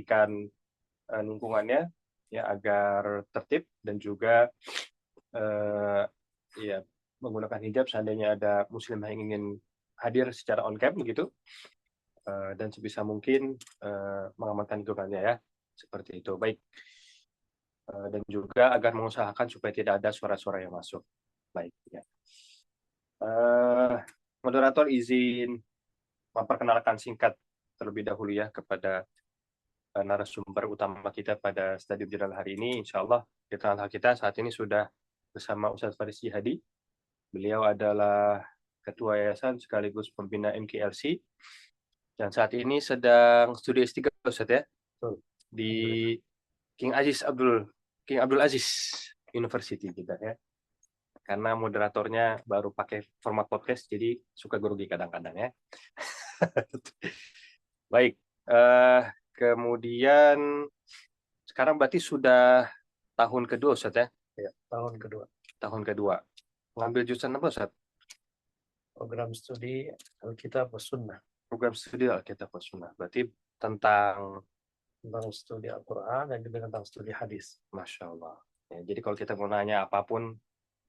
memperhatikan lingkungannya ya agar tertib dan juga ya menggunakan hijab seandainya ada muslim yang ingin hadir secara on cam begitu, dan sebisa mungkin mengamankan lingkungannya ya seperti itu. Baik. Dan juga agar mengusahakan supaya tidak ada suara-suara yang masuk. Baik ya. Moderator izin memperkenalkan singkat terlebih dahulu ya kepada narasumber utama kita pada Stadium Jurnal hari ini. Insya Allah di tengah kita saat ini sudah bersama Ustadz Faris Jihadi. Beliau adalah Ketua Yayasan sekaligus pembina MKLC dan saat ini sedang studi S3 Ustadz ya di King Abdul Aziz University kita ya. Karena moderatornya baru pakai format podcast, jadi suka grogi kadang-kadang ya. Baik, kemudian sekarang berarti sudah tahun kedua, Ustaz ya? Ya, tahun kedua. Tahun kedua. Ngambil jurusan apa, Ustaz? Program studi Alkitab was Sunnah. Program studi Alkitab was Sunnah. Berarti tentang studi Al-Quran dan juga tentang studi hadis. Masya Allah. Ya, jadi kalau kita mau nanya apapun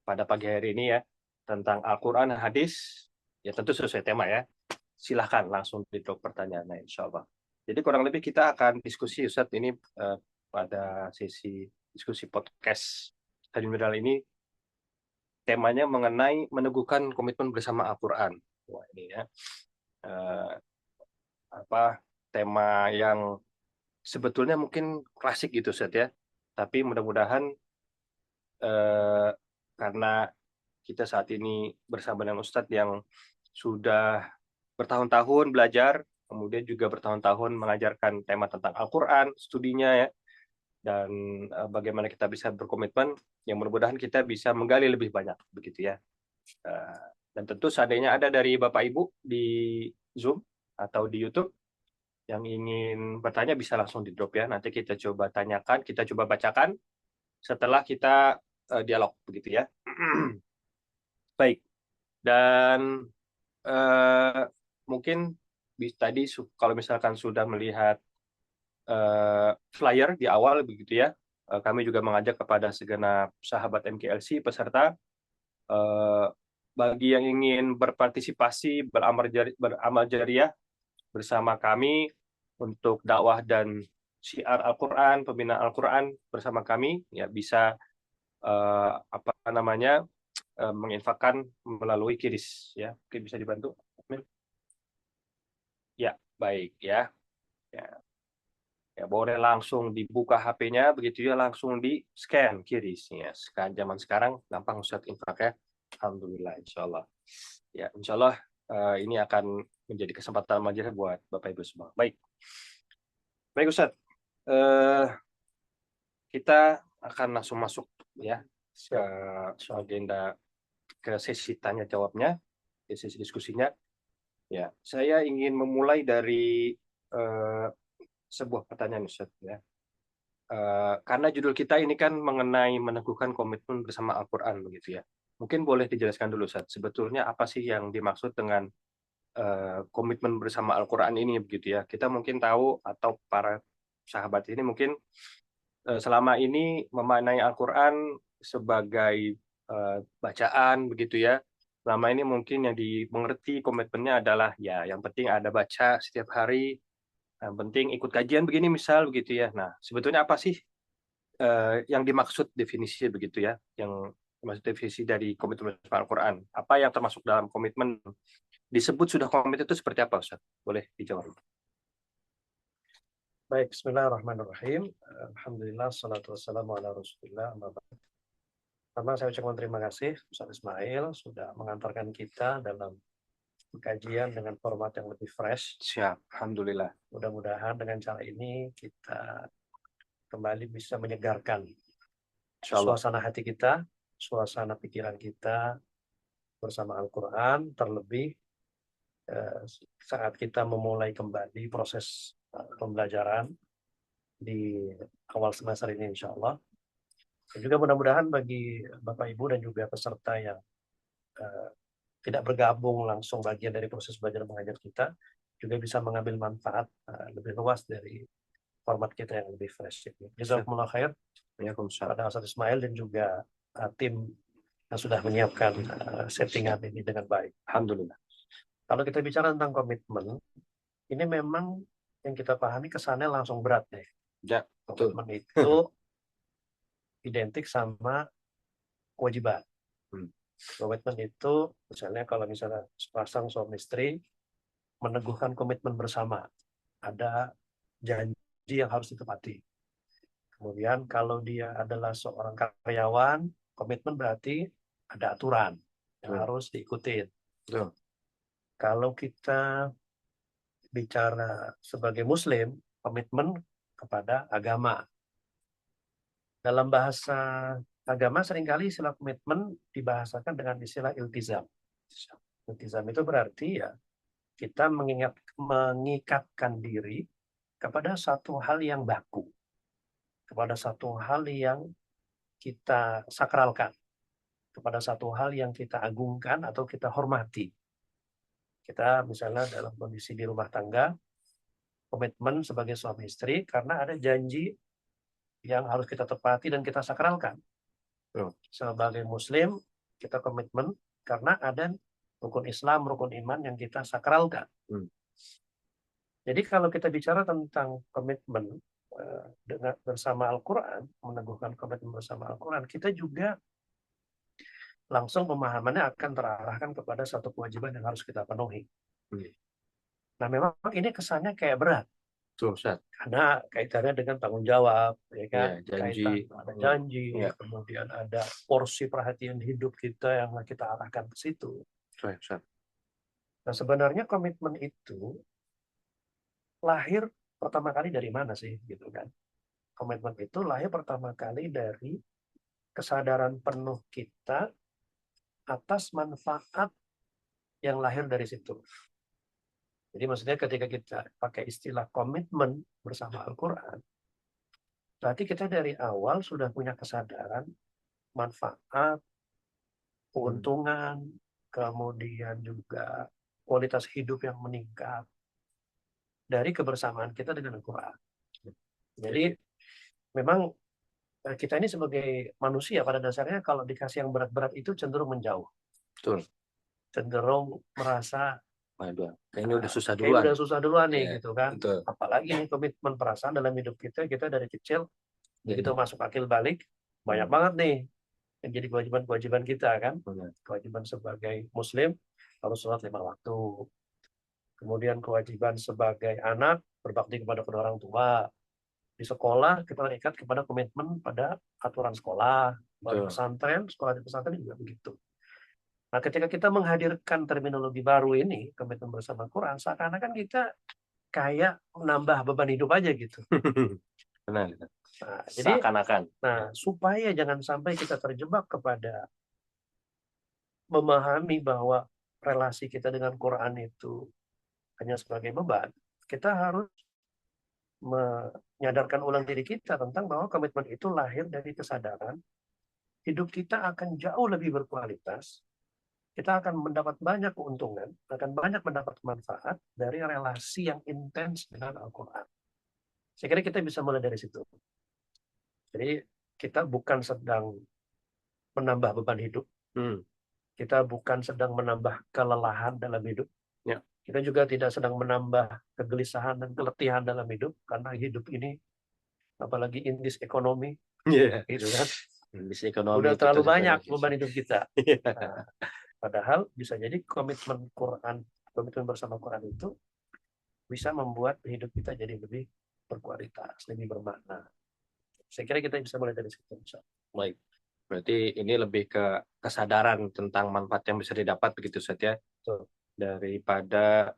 pada pagi hari ini ya, tentang Al-Quran dan hadis, ya tentu sesuai tema ya. Silahkan langsung di drop pertanyaannya insya Allah. Jadi kurang lebih kita akan diskusi Ustadz ini pada sesi diskusi podcast Stadium Jurnal ini temanya mengenai meneguhkan komitmen bersama Al-Quran. Wah ini ya tema yang sebetulnya mungkin klasik gitu Ustadz ya. Tapi mudah-mudahan karena kita saat ini bersama dengan Ustadz yang sudah bertahun-tahun belajar, kemudian juga bertahun-tahun mengajarkan tema tentang Al-Quran, studinya ya, dan bagaimana kita bisa berkomitmen, yang mudah-mudahan kita bisa menggali lebih banyak, begitu ya. Dan tentu seandainya ada dari Bapak Ibu di Zoom atau di YouTube yang ingin bertanya bisa langsung di drop ya, nanti kita coba tanyakan, kita coba bacakan setelah kita dialog, begitu ya. Baik, dan mungkin tadi kalau misalkan sudah melihat flyer di awal begitu ya, kami juga mengajak kepada segenap sahabat MKLC peserta bagi yang ingin berpartisipasi beramal jariah bersama kami untuk dakwah dan syiar Al-Quran, pembinaan Al-Quran bersama kami ya bisa menginfakkan melalui QRIS ya. Oke, bisa dibantu? Ya, baik ya. Ya, boleh langsung dibuka HP-nya begitu ya, langsung di scan QRIS-nya. Sekarang zaman sekarang gampang Ustaz infak ya. Alhamdulillah insyaallah. Ya, insyaallah ini akan menjadi kesempatan majelis buat Bapak Ibu semua. Baik. Baik Ustaz. Kita akan langsung masuk ya ke agenda, ke sesi tanya jawabnya, ke sesi diskusinya. Ya, saya ingin memulai dari sebuah pertanyaan Ustaz ya. Karena judul kita ini kan mengenai meneguhkan komitmen bersama Al-Quran begitu ya. Mungkin boleh dijelaskan dulu Ustaz, sebetulnya apa sih yang dimaksud dengan komitmen bersama Al-Quran ini begitu ya. Kita mungkin tahu atau para sahabat ini mungkin selama ini memaknai Al-Quran sebagai bacaan begitu ya. Selama ini mungkin yang dimengerti komitmennya adalah ya yang penting ada baca setiap hari, yang penting ikut kajian begini misal begitu ya. Nah sebetulnya apa sih yang dimaksud definisi begitu ya, yang dimaksud definisi dari komitmen Al-Quran? Apa yang termasuk dalam komitmen? Disebut sudah komit itu seperti apa Ustaz? Boleh dijawab. Baik, bismillahirrahmanirrahim. Alhamdulillah, salatu wassalamu ala rasulillah. Pertama saya ucapkan terima kasih Ustaz Ismail sudah mengantarkan kita dalam kajian dengan format yang lebih fresh. Siap, Alhamdulillah. Mudah-mudahan dengan cara ini kita kembali bisa menyegarkan suasana hati kita, suasana pikiran kita bersama Al-Quran, terlebih saat kita memulai kembali proses pembelajaran di awal semester ini insya Allah. Dan juga mudah-mudahan bagi Bapak Ibu dan juga peserta yang tidak bergabung langsung bagian dari proses belajar mengajar kita juga bisa mengambil manfaat lebih luas dari format kita yang lebih fresh. Jazakumullah khair pada Ustaz Ismail dan juga tim yang sudah menyiapkan settingan ini dengan baik. Alhamdulillah. Kalau kita bicara tentang komitmen, ini memang yang kita pahami kesannya langsung berat nih. Ya, betul. Komitmen itu identik sama kewajiban. Komitmen itu misalnya kalau misalnya sepasang suami istri meneguhkan komitmen bersama, ada janji yang harus ditepati. Kemudian kalau dia adalah seorang karyawan, komitmen berarti ada aturan yang harus diikutin. Kalau kita bicara sebagai Muslim, komitmen kepada agama. Dalam bahasa agama seringkali istilah komitmen dibahasakan dengan istilah iltizam. Iltizam itu berarti ya kita mengikatkan diri kepada satu hal yang baku, kepada satu hal yang kita sakralkan, kepada satu hal yang kita agungkan atau kita hormati. Kita misalnya dalam kondisi di rumah tangga, komitmen sebagai suami istri karena ada janji yang harus kita tepati dan kita sakralkan. Sebagai Muslim, kita komitmen karena ada rukun Islam, rukun iman yang kita sakralkan. Jadi kalau kita bicara tentang komitmen dengan bersama Al-Quran, meneguhkan komitmen bersama Al-Quran, kita juga langsung pemahamannya akan terarahkan kepada satu kewajiban yang harus kita penuhi. Nah, memang ini kesannya kayak berat. Karena kaitannya dengan tanggung jawab, ya kan? Janji. Ada janji, kemudian ada porsi perhatian hidup kita yang kita arahkan ke situ. Nah, sebenarnya komitmen itu lahir pertama kali dari mana sih, gitu kan? Komitmen itu lahir pertama kali dari kesadaran penuh kita atas manfaat yang lahir dari situ. Jadi maksudnya ketika kita pakai istilah komitmen bersama Al-Quran, berarti kita dari awal sudah punya kesadaran manfaat, keuntungan, kemudian juga kualitas hidup yang meningkat dari kebersamaan kita dengan Al-Quran. Jadi memang kita ini sebagai manusia pada dasarnya kalau dikasih yang berat-berat itu cenderung menjauh. Cenderung merasa kayaknya udah susah duluan. Udah susah duluan nih, gitu kan. Apalagi nih komitmen perasaan dalam hidup kita dari kecil begitu masuk akil balik banyak banget nih yang jadi kewajiban kita kan. Kewajiban sebagai Muslim harus sholat 5 waktu. Kemudian kewajiban sebagai anak berbakti kepada kedua orang tua. Di sekolah kita terikat kepada komitmen pada aturan sekolah. Di pesantren, sekolah di pesantren juga begitu. Nah, ketika kita menghadirkan terminologi baru ini, komitmen bersama Quran, seakan-akan kita kayak menambah beban hidup aja gitu. Nah, jadi, supaya jangan sampai kita terjebak kepada memahami bahwa relasi kita dengan Quran itu hanya sebagai beban, kita harus menyadarkan ulang diri kita tentang bahwa komitmen itu lahir dari kesadaran hidup kita akan jauh lebih berkualitas. Kita akan mendapat banyak keuntungan, akan banyak mendapat manfaat dari relasi yang intens dengan Al-Quran. Saya kira kita bisa mulai dari situ. Jadi kita bukan sedang menambah beban hidup. Kita bukan sedang menambah kelelahan dalam hidup. Kita juga tidak sedang menambah kegelisahan dan keletihan dalam hidup. Karena hidup ini, apalagi in this economy, gitu kan? Udah terlalu banyak beban hidup kita. Padahal bisa jadi komitmen bersama Quran itu bisa membuat hidup kita jadi lebih berkualitas, lebih bermakna. Saya kira kita bisa mulai dari situ. Baik, berarti ini lebih ke kesadaran tentang manfaat yang bisa didapat begitu saja daripada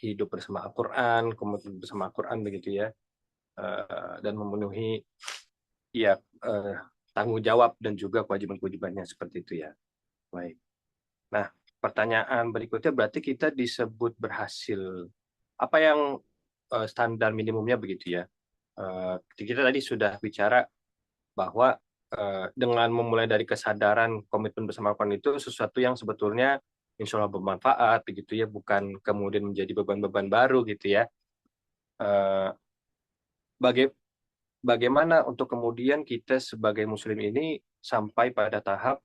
hidup bersama Al-Quran, komitmen bersama Al-Quran begitu ya, dan memenuhi tanggung jawab dan juga kewajiban-kewajibannya seperti itu ya. Baik. Nah, pertanyaan berikutnya berarti kita disebut berhasil. Apa yang standar minimumnya begitu ya? Kita tadi sudah bicara bahwa dengan memulai dari kesadaran komitmen bersama Al-Quran itu sesuatu yang sebetulnya insya Allah bermanfaat begitu ya, bukan kemudian menjadi beban-beban baru gitu ya. baga- bagaimana untuk kemudian kita sebagai muslim ini sampai pada tahap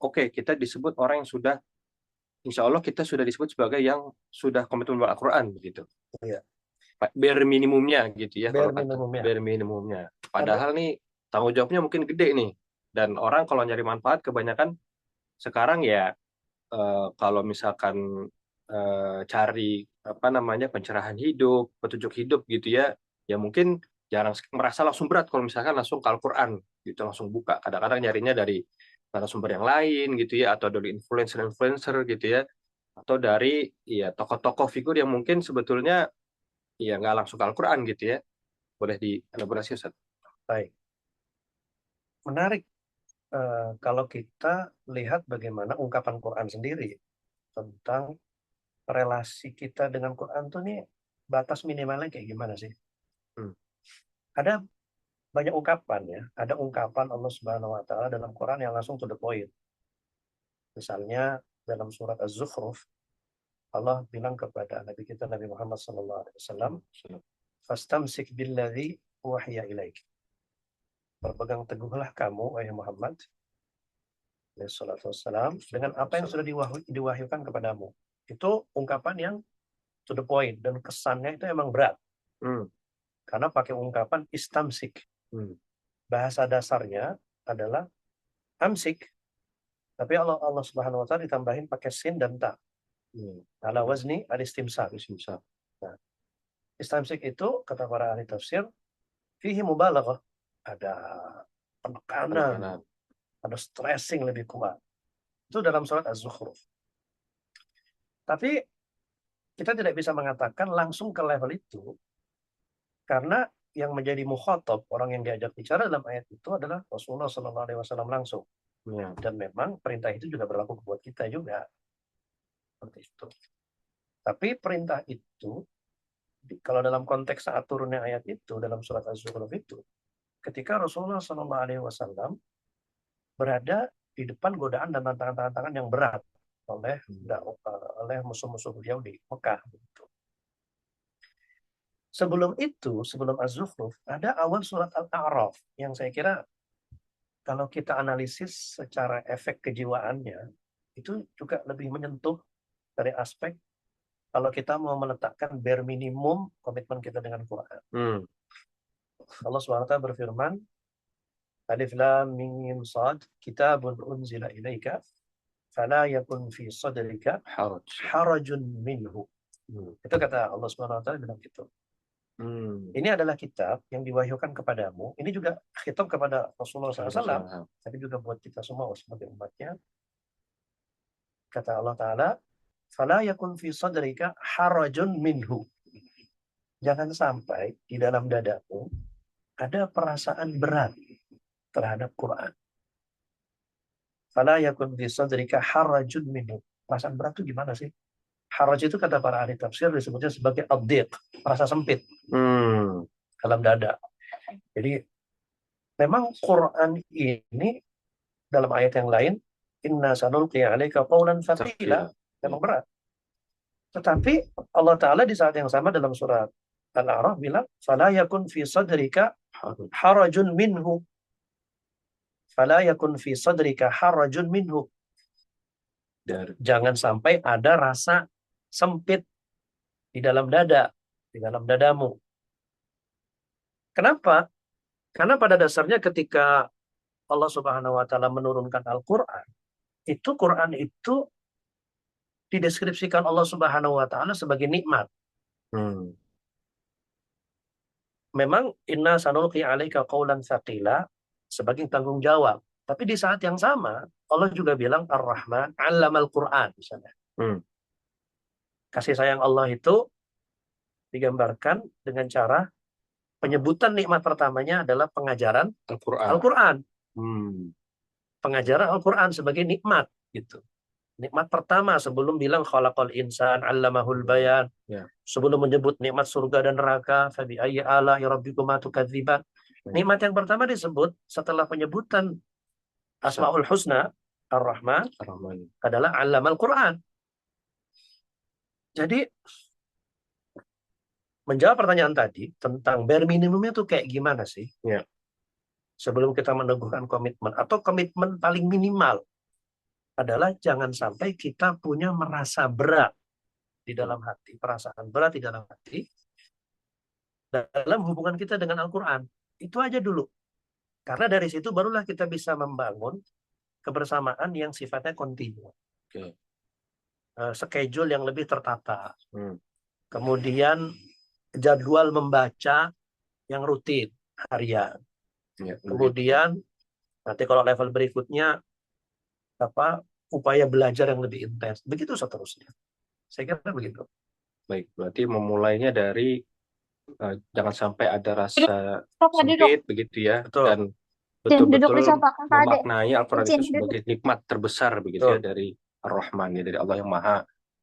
oke, kita disebut orang yang sudah insya Allah kita sudah disebut sebagai yang sudah komitmen Al-Quran begitu. Ya, Bare minimumnya gitu ya kalau bare kata minimumnya. bare minimumnya. Ada Padahal nih tanggung jawabnya mungkin gede nih. Dan orang kalau nyari manfaat kebanyakan sekarang ya kalau misalkan cari apa namanya pencerahan hidup, petunjuk hidup gitu ya, ya mungkin jarang merasa langsung berat kalau misalkan langsung ke Al-Quran gitu langsung buka. Kadang-kadang nyarinya dari narasumber yang lain gitu ya, atau dari influencer-influencer gitu ya, atau dari ya tokoh-tokoh figur yang mungkin sebetulnya ya nggak langsung ke Al-Quran gitu ya. Boleh dielaborasi Ustaz? baik. Menarik kalau kita lihat bagaimana ungkapan Quran sendiri tentang relasi kita dengan Quran tuh nih batas minimalnya kayak gimana sih? Hmm. Ada banyak ungkapan ya. Ada ungkapan Allah Subhanahu wa taala dalam Quran yang langsung to the point. Misalnya dalam surat Az-Zukhruf Allah bilang kepada Nabi kita Nabi Muhammad SAW, "Fastamsik billadzi uhiya ilaik." Berpegang teguhlah kamu wahai Muhammad SAW dengan apa yang sudah diwahyukan kepadamu. Itu ungkapan yang to the point dan kesannya itu emang berat. Karena pakai ungkapan istamsik. Bahasa dasarnya adalah amsik. Tapi Allah Subhanahu wa taala ditambahin pakai sin dan ta. Ala wazni al-istimsak. Nah, istamsik itu kata para ahli tafsir fihi mubalaghah. Ada penekanan, ada stressing lebih kuat. Itu dalam surat Az-Zukhruf. Tapi kita tidak bisa mengatakan langsung ke level itu karena yang menjadi mukhatab, orang yang diajak bicara dalam ayat itu adalah Rasulullah SAW langsung. Dan memang perintah itu juga berlaku buat kita juga. Seperti itu. Tapi perintah itu, kalau dalam konteks saat turunnya ayat itu, dalam surat Az-Zukhruf itu, ketika Rasulullah SAW berada di depan godaan dan tantangan-tantangan yang berat oleh musuh-musuh beliau di Mekah. Sebelum itu, sebelum Az-Zukhruf, ada awal surat Al-A'raf yang saya kira kalau kita analisis secara efek kejiwaannya, itu juga lebih menyentuh dari aspek kalau kita mau meletakkan bare minimum komitmen kita dengan Quran. Allah SWT berfirman, Alif Lam Mim Shad, kitabun unzila ilaika, fala yakun fi sadrika harajun minhu. Itu kata Allah SWT bilang gitu. Ini adalah kitab yang diwahyukan kepadamu. Ini juga khitab kepada Rasulullah SAW, tapi juga buat kita semua sebagai umatnya. Kata Allah Ta'ala, fala yakun fi sadrika harajun minhu. Jangan sampai di dalam dadamu ada perasaan berat terhadap Quran. Fala yakun fi sadrika harajun minhu. Perasaan berat itu gimana sih? Haraj itu kata para ahli tafsir disebutnya sebagai ad-dhiq, rasa sempit dalam dada. Jadi memang Quran ini dalam ayat yang lain, inna sanulqi 'alaika qawlan tsaqila, memang berat. Tetapi Allah Ta'ala di saat yang sama dalam surat Al-A'raf bilang, fala yakun fi sadrika harajun minhu. Fala yakun fi sadrika harajun minhu. Jangan sampai ada rasa sempit di dalam dada, di dalam dadamu. Kenapa? Karena pada dasarnya ketika Allah Subhanahu wa taala menurunkan Al-Qur'an, itu Quran itu dideskripsikan Allah Subhanahu wa taala sebagai nikmat. Memang inna sanulqi 'alaika qawlan tsaqila sebagai tanggung jawab. Tapi di saat yang sama Allah juga bilang Ar-Rahman 'allamal Qur'an misalnya. Kasih sayang Allah itu digambarkan dengan cara penyebutan nikmat pertamanya adalah pengajaran Al-Quran. Pengajaran Al-Quran sebagai nikmat gitu. Nikmat pertama sebelum bilang khalaqal insan 'allamahul bayan. Sebelum menyebut nikmat surga dan neraka, fabi ayyi ala'i rabbikuma tukadziban. Nikmat yang pertama disebut setelah penyebutan Asmaul Husna Ar-Rahman adalah 'allamal Quran. Jadi menjawab pertanyaan tadi tentang bare minimumnya tuh kayak gimana sih? Ya. Sebelum kita meneguhkan komitmen atau komitmen paling minimal adalah jangan sampai kita punya merasa berat di dalam hati, perasaan berat di dalam hati dalam hubungan kita dengan Al-Quran. Itu aja dulu. Karena dari situ barulah kita bisa membangun kebersamaan yang sifatnya kontinu. Oke. Schedule yang lebih tertata. Hmm. Kemudian jadwal membaca yang rutin, harian. Ya, Kemudian nanti kalau level berikutnya upaya belajar yang lebih intens. Begitu seterusnya. Saya kira begitu. baik, berarti memulainya dari jangan sampai ada Duduk, rasa kakak duduk. sempit begitu ya, Betul. dan Cin, duduk di betul-betul sofa kakak adek. memaknai Al-Quran Cin, itu duduk. sebagai nikmat terbesar begitu ya Betul. dari Ar-Rahman ya, dari Allah yang Maha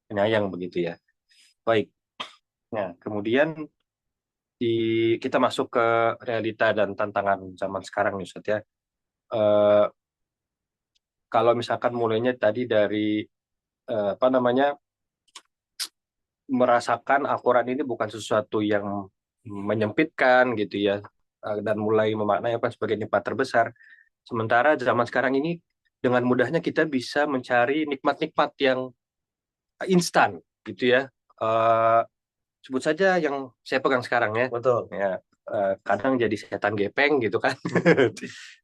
Penyayang begitu ya. Baik. Nah, kemudian kita masuk ke realita dan tantangan zaman sekarang nih Ustaz ya. Kalau misalkan mulainya tadi dari apa namanya, merasakan Al-Quran ini bukan sesuatu yang menyempitkan gitu ya, dan mulai memaknai apa sebagai nikmat terbesar. Sementara zaman sekarang ini dengan mudahnya kita bisa mencari nikmat-nikmat yang instan gitu ya. Sebut saja yang saya pegang sekarang ya. Betul. Ya, kadang jadi setan gepeng gitu kan.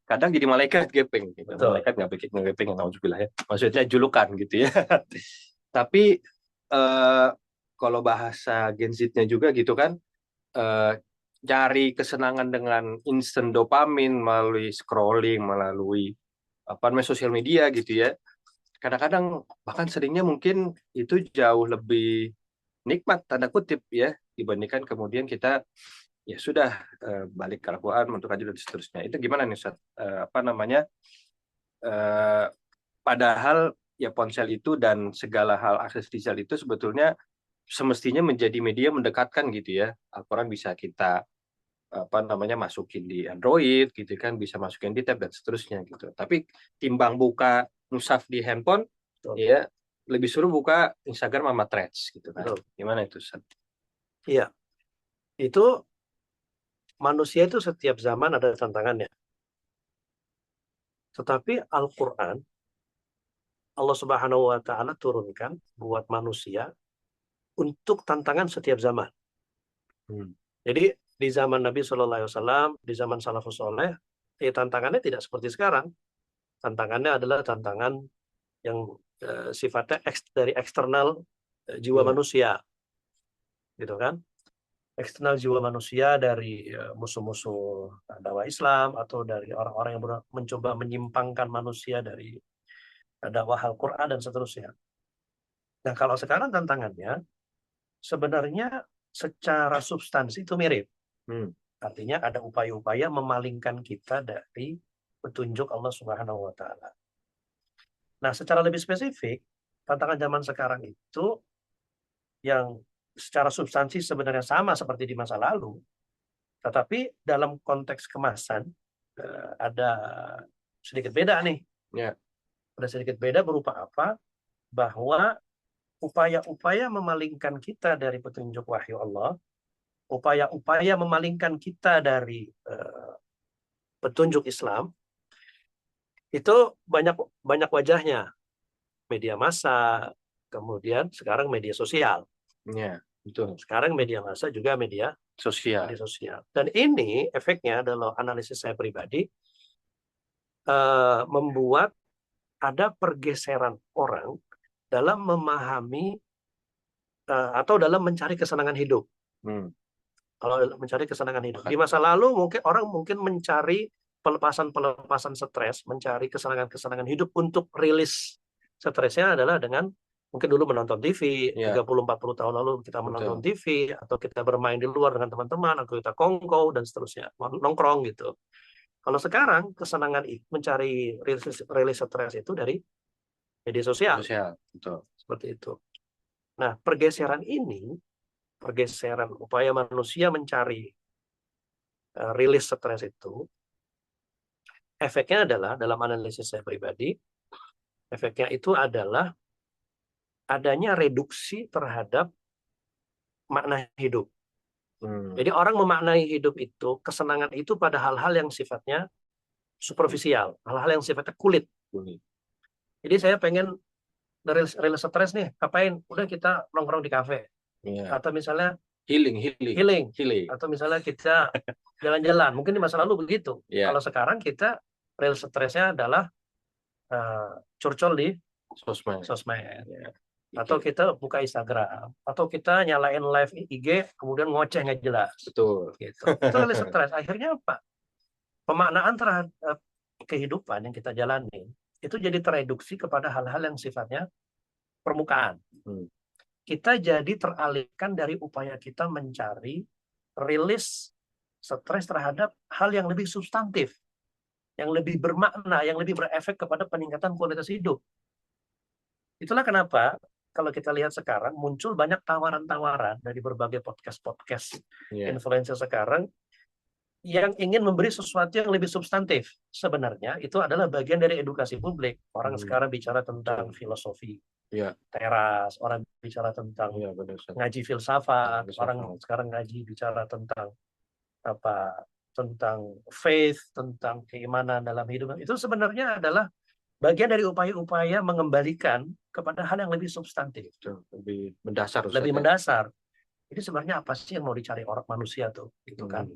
Kadang jadi malaikat gepeng. Gitu. Betul. Malaikat nggak gepeng, alhamdulillah ya. Maksudnya julukan gitu ya. Tapi kalau bahasa Gen Z-nya juga gitu kan, cari kesenangan dengan instant dopamin melalui scrolling, melalui apa namanya sosial media gitu ya. Kadang-kadang bahkan seringnya mungkin itu jauh lebih nikmat tanda kutip ya, dibandingkan kemudian kita ya sudah balik ke Al-Quran untuk kaji dan seterusnya. Itu gimana nih Ustaz? Apa namanya? Padahal ya ponsel itu dan segala hal akses digital itu sebetulnya semestinya menjadi media mendekatkan gitu ya. Al-Quran bisa kita apa namanya masukin di Android gitu kan, bisa masukin di tab dan seterusnya gitu. Tapi timbang buka mushaf di handphone, Betul. ya lebih suruh buka Instagram sama Threads gitu kan. Betul. Gimana itu Ustaz? Iya. Itu manusia itu setiap zaman ada tantangannya. Tetapi Al-Quran, Allah Subhanahu wa Ta'ala turunkan buat manusia untuk tantangan setiap zaman. Jadi di zaman Nabi Shallallahu Alaihi Wasallam, di zaman Salafus Soleh, tantangannya tidak seperti sekarang. Tantangannya adalah tantangan yang sifatnya dari eksternal jiwa manusia, gitu kan? Eksternal jiwa manusia dari musuh-musuh dakwah Islam atau dari orang-orang yang mencoba menyimpangkan manusia dari dakwah Al-Quran dan seterusnya. Nah, kalau sekarang tantangannya sebenarnya secara substansi itu mirip. Artinya ada upaya-upaya memalingkan kita dari petunjuk Allah Subhanahu wa Ta'ala. Nah, secara lebih spesifik, tantangan zaman sekarang itu yang secara substansi sebenarnya sama seperti di masa lalu, tetapi dalam konteks kemasan ada sedikit beda nih. Ya. Ada sedikit beda berupa apa? Bahwa upaya-upaya memalingkan kita dari petunjuk wahyu Allah, upaya-upaya memalingkan kita dari petunjuk Islam, itu banyak wajahnya. Media massa, kemudian sekarang media sosial. Ya, betul. Sekarang media massa juga media sosial. Dan ini efeknya adalah analisis saya pribadi, membuat ada pergeseran orang dalam memahami atau dalam mencari kesenangan hidup. Kalau mencari kesenangan hidup. Di masa lalu orang mungkin mencari pelepasan stres, mencari kesenangan hidup untuk rilis stresnya adalah dengan mungkin dulu menonton TV, 30-40 tahun lalu kita menonton TV, atau kita bermain di luar dengan teman-teman, atau kita kongko, dan seterusnya, nongkrong gitu. Kalau sekarang, kesenangan mencari rilis stres itu dari media sosial. Betul. Seperti itu. Nah, pergeseran upaya manusia mencari rilis stres itu, efeknya adalah, dalam analisis saya pribadi, efeknya itu adalah adanya reduksi terhadap makna hidup. Jadi orang memaknai hidup itu, kesenangan itu pada hal-hal yang sifatnya superficial, hal-hal yang sifatnya kulit. Jadi saya pengen rilis stres nih, ngapain? Udah kita nongkrong di kafe. Atau misalnya healing. Atau misalnya kita jalan-jalan. Mungkin di masa lalu begitu. Kalau sekarang kita rilis stresnya adalah curcol di sosmed. Atau kita buka Instagram, atau kita nyalain live IG, kemudian ngoceh nggak jelas. Betul. Gitu. Itu rilis stres. Akhirnya apa? Pemaknaan terhadap kehidupan yang kita jalani itu jadi tereduksi kepada hal-hal yang sifatnya permukaan. Kita jadi teralihkan dari upaya kita mencari rilis stres terhadap hal yang lebih substantif, yang lebih bermakna, yang lebih berefek kepada peningkatan kualitas hidup. Itulah kenapa kalau kita lihat sekarang muncul banyak tawaran-tawaran dari berbagai podcast influencer sekarang yang ingin memberi sesuatu yang lebih substantif. Sebenarnya itu adalah bagian dari edukasi publik. Orang sekarang bicara tentang filosofi teras, orang bicara tentang ngaji filsafat, orang sekarang ngaji bicara tentang tentang faith, tentang keimanan dalam hidup. Itu sebenarnya adalah bagian dari upaya-upaya mengembalikan kepada hal yang lebih substantif, lebih mendasar. Lebih mendasar. Jadi sebenarnya apa sih yang mau dicari orang manusia tuh, gitu kan?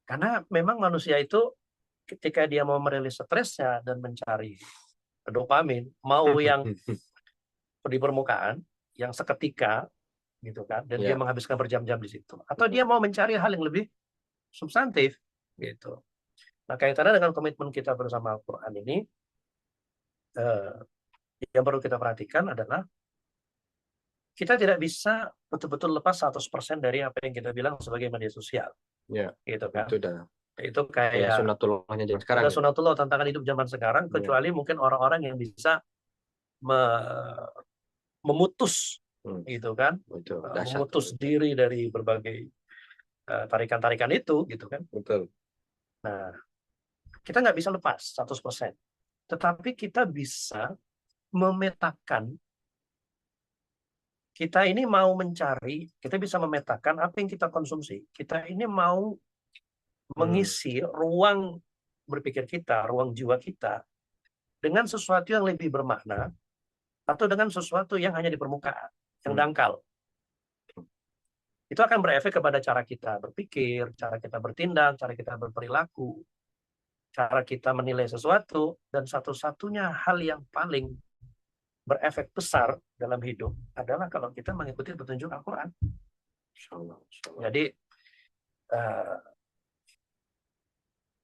Karena memang manusia itu ketika dia mau merilis stresnya dan mencari dopamin, mau yang di permukaan, yang seketika, gitu kan, dan dia menghabiskan berjam-jam di situ, atau dia mau mencari hal yang lebih substantif, gitu. Nah, kaitannya dengan komitmen kita bersama Al-Quran ini, yang perlu kita perhatikan adalah kita tidak bisa betul-betul lepas 100% dari apa yang kita bilang sebagai media sosial. Gitu kan. Itu kayak sunatullahnya zaman sekarang. Sunatullah, tantangan hidup zaman sekarang, kecuali mungkin orang-orang yang bisa memutus, gitu kan, memutus diri dari berbagai tarikan-tarikan itu, gitu kan. Betul. Nah, kita nggak bisa lepas 100%. Tetapi kita bisa memetakan, kita ini mau mencari, kita bisa memetakan apa yang kita konsumsi. Kita ini mau mengisi ruang berpikir kita, ruang jiwa kita, dengan sesuatu yang lebih bermakna, atau dengan sesuatu yang hanya di permukaan, yang dangkal. Itu akan berefek kepada cara kita berpikir, cara kita bertindak, cara kita berperilaku, cara kita menilai sesuatu, dan satu-satunya hal yang paling berefek besar dalam hidup adalah kalau kita mengikuti petunjuk Al-Quran. Jadi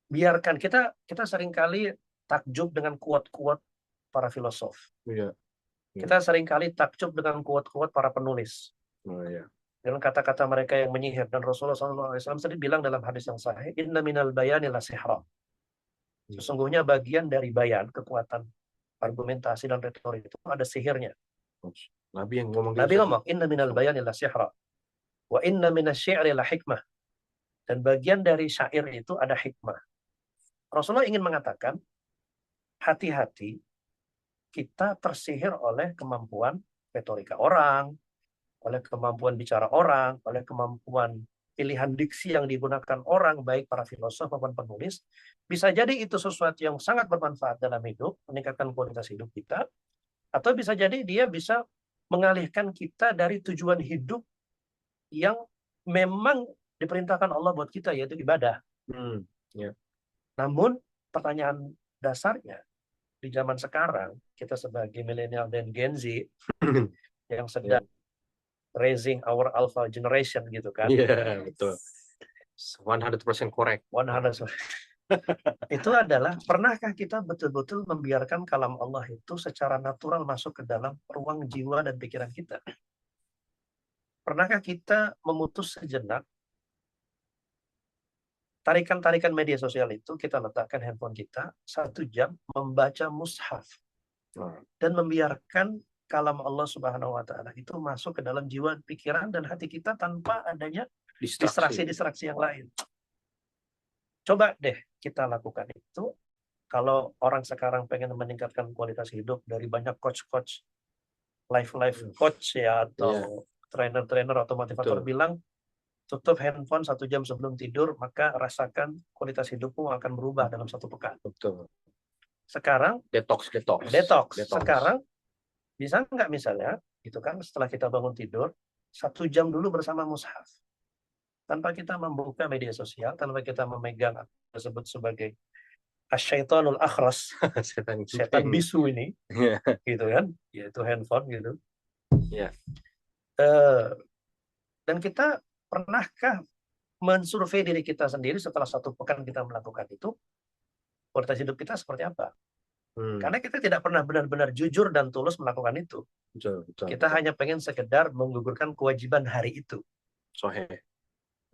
biarkan kita seringkali takjub dengan kuat-kuat para filosof. Kita seringkali takjub dengan kuat-kuat para penulis. Dengan kata-kata mereka yang menyihir, dan Rasulullah SAW tadi bilang dalam hadis yang sahih, inna minal bayani la sihra. Sesungguhnya bagian dari bayan, kekuatan argumentasi dan retorik itu ada sihirnya. Nabi yang ngomong inna minal bayani la sihra wa inna minasy-syi'ri la hikmah. Dan bagian dari syair itu ada hikmah. Rasulullah ingin mengatakan, hati-hati kita tersihir oleh kemampuan retorika orang, oleh kemampuan bicara orang, oleh kemampuan pilihan diksi yang digunakan orang, baik para filosof maupun penulis. Bisa jadi itu sesuatu yang sangat bermanfaat dalam hidup, meningkatkan kualitas hidup kita, atau bisa jadi dia bisa mengalihkan kita dari tujuan hidup yang memang diperintahkan Allah buat kita, yaitu ibadah. Namun pertanyaan dasarnya di zaman sekarang, kita sebagai milenial dan Gen Z yang sedang raising our alpha generation, gitu kan. Betul. 100% correct. 100%. Itu adalah, pernahkah kita betul-betul membiarkan kalam Allah itu secara natural masuk ke dalam ruang jiwa dan pikiran kita? Pernahkah kita memutus sejenak tarikan-tarikan media sosial itu, kita letakkan handphone kita 1 jam membaca mushaf dan membiarkan kalam Allah Subhanahu wa Ta'ala itu masuk ke dalam jiwa, pikiran, dan hati kita tanpa adanya distraksi-distraksi yang lain? Coba deh kita lakukan itu. Kalau orang sekarang pengen meningkatkan kualitas hidup, dari banyak coach-coach, life coach ya, atau trainer-trainer atau motivator bilang, tutup handphone 1 jam sebelum tidur, maka rasakan kualitas hidupmu akan berubah dalam 1 pekan. Betul. Sekarang Detox. detox. Sekarang bisa nggak misalnya, gitu kan, setelah kita bangun tidur, 1 jam dulu bersama mushaf. Tanpa kita membuka media sosial, tanpa kita memegang apa disebut sebagai asyaitonul akhras, setan bisu ini, gitu kan, yaitu handphone gitu. Iya. Dan kita pernahkah mensurvei diri kita sendiri setelah 1 pekan kita melakukan itu, kualitas hidup kita seperti apa? Karena kita tidak pernah benar-benar jujur dan tulus melakukan itu. Betul. Kita hanya pengen sekedar menggugurkan kewajiban hari itu. Sohe.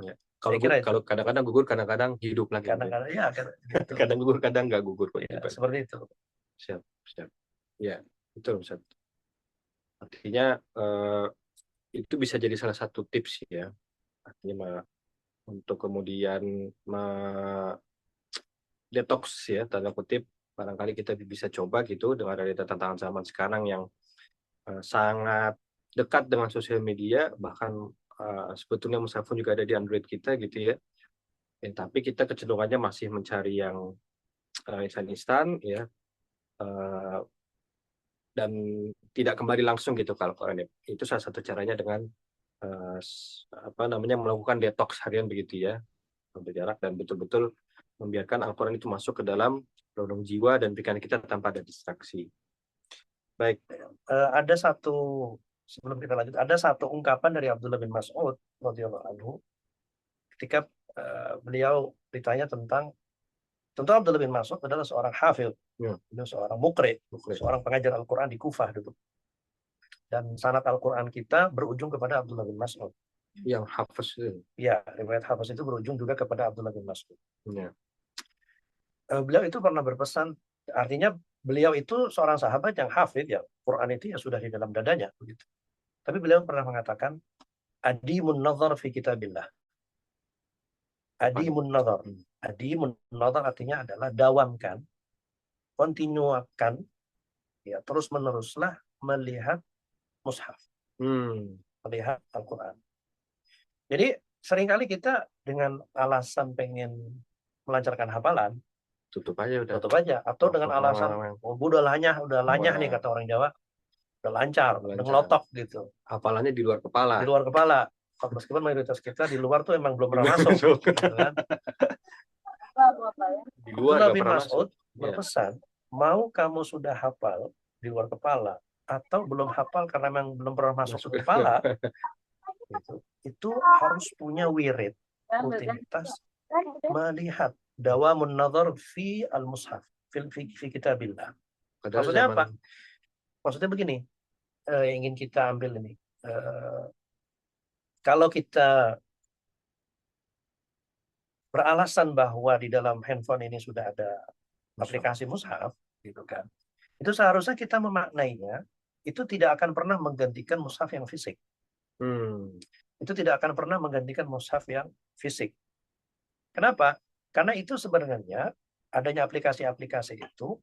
Ya. Saya kira Kalau kadang-kadang gugur, kadang-kadang hidup lagi. Kadang-kadang ya, gitu. Kadang gugur, kadang nggak gugur. Ya, seperti itu. Siap. Ya, betul Ustaz. Artinya itu bisa jadi salah satu tips ya. Artinya untuk kemudian detox ya, tanda kutip, barangkali kita bisa coba gitu dengan realita tantangan zaman sekarang yang sangat dekat dengan sosial media, bahkan sebetulnya Musafun juga ada di Android kita gitu ya. Tapi kita kecenderungannya masih mencari yang instan-instan ya, dan tidak kembali langsung gitu kalau Quran itu salah satu caranya dengan melakukan detox harian begitu ya, berjarak dan betul-betul membiarkan Al-Quran itu masuk ke dalam relung jiwa dan pikiran kita tanpa ada distraksi. Baik, ada satu, sebelum kita lanjut, ada satu ungkapan dari Abdullah bin Mas'ud radhiyallahu anhu ketika beliau ditanya tentang, tentu Abdullah bin Mas'ud adalah seorang hafidh, beliau seorang mukri, seorang pengajar Al-Quran di Kufah dulu. Dan sanad Al-Quran kita berujung kepada Abdullah bin Mas'ud. Yang hafiz. Ya, riwayat hafiz itu berujung juga kepada Abdullah bin Mas'ud. Ya. Beliau itu pernah berpesan, artinya beliau itu seorang sahabat yang hafidh, ya Quran itu ya sudah di dalam dadanya begitu. Tapi beliau pernah mengatakan, adimun nazar fi kitabillah. Adimun nazar. Adimun nazar artinya adalah dawamkan, kontinuakan, ya terus meneruslah melihat mushaf, melihat Al-Quran. Jadi seringkali kita dengan alasan pengen melancarkan hafalan, tutup aja, atau dengan alasan udah lanyah nih kata orang Jawa, udah lancar, udah ngelotok gitu. Hafalannya di luar kepala. Di luar kepala. Meskipun mayoritas kita di luar tuh emang belum pernah masuk. Gitu kan? Di luar Abdullah bin Mas'ud berpesan, mau kamu sudah hafal di luar kepala atau belum hafal karena memang belum pernah masuk ke kepala, itu harus punya wirid, rutinitas melihat dawamun nazar fi al-mushaf, fi kitabillah. Maksudnya apa? Maksudnya begini, yang ingin kita ambil ini. Kalau kita beralasan bahwa di dalam handphone ini sudah ada aplikasi mushaf, gitu kan? Itu seharusnya kita memaknainya, itu tidak akan pernah menggantikan mushaf yang fisik. Itu tidak akan pernah menggantikan mushaf yang fisik. Kenapa? Karena itu sebenarnya adanya aplikasi-aplikasi itu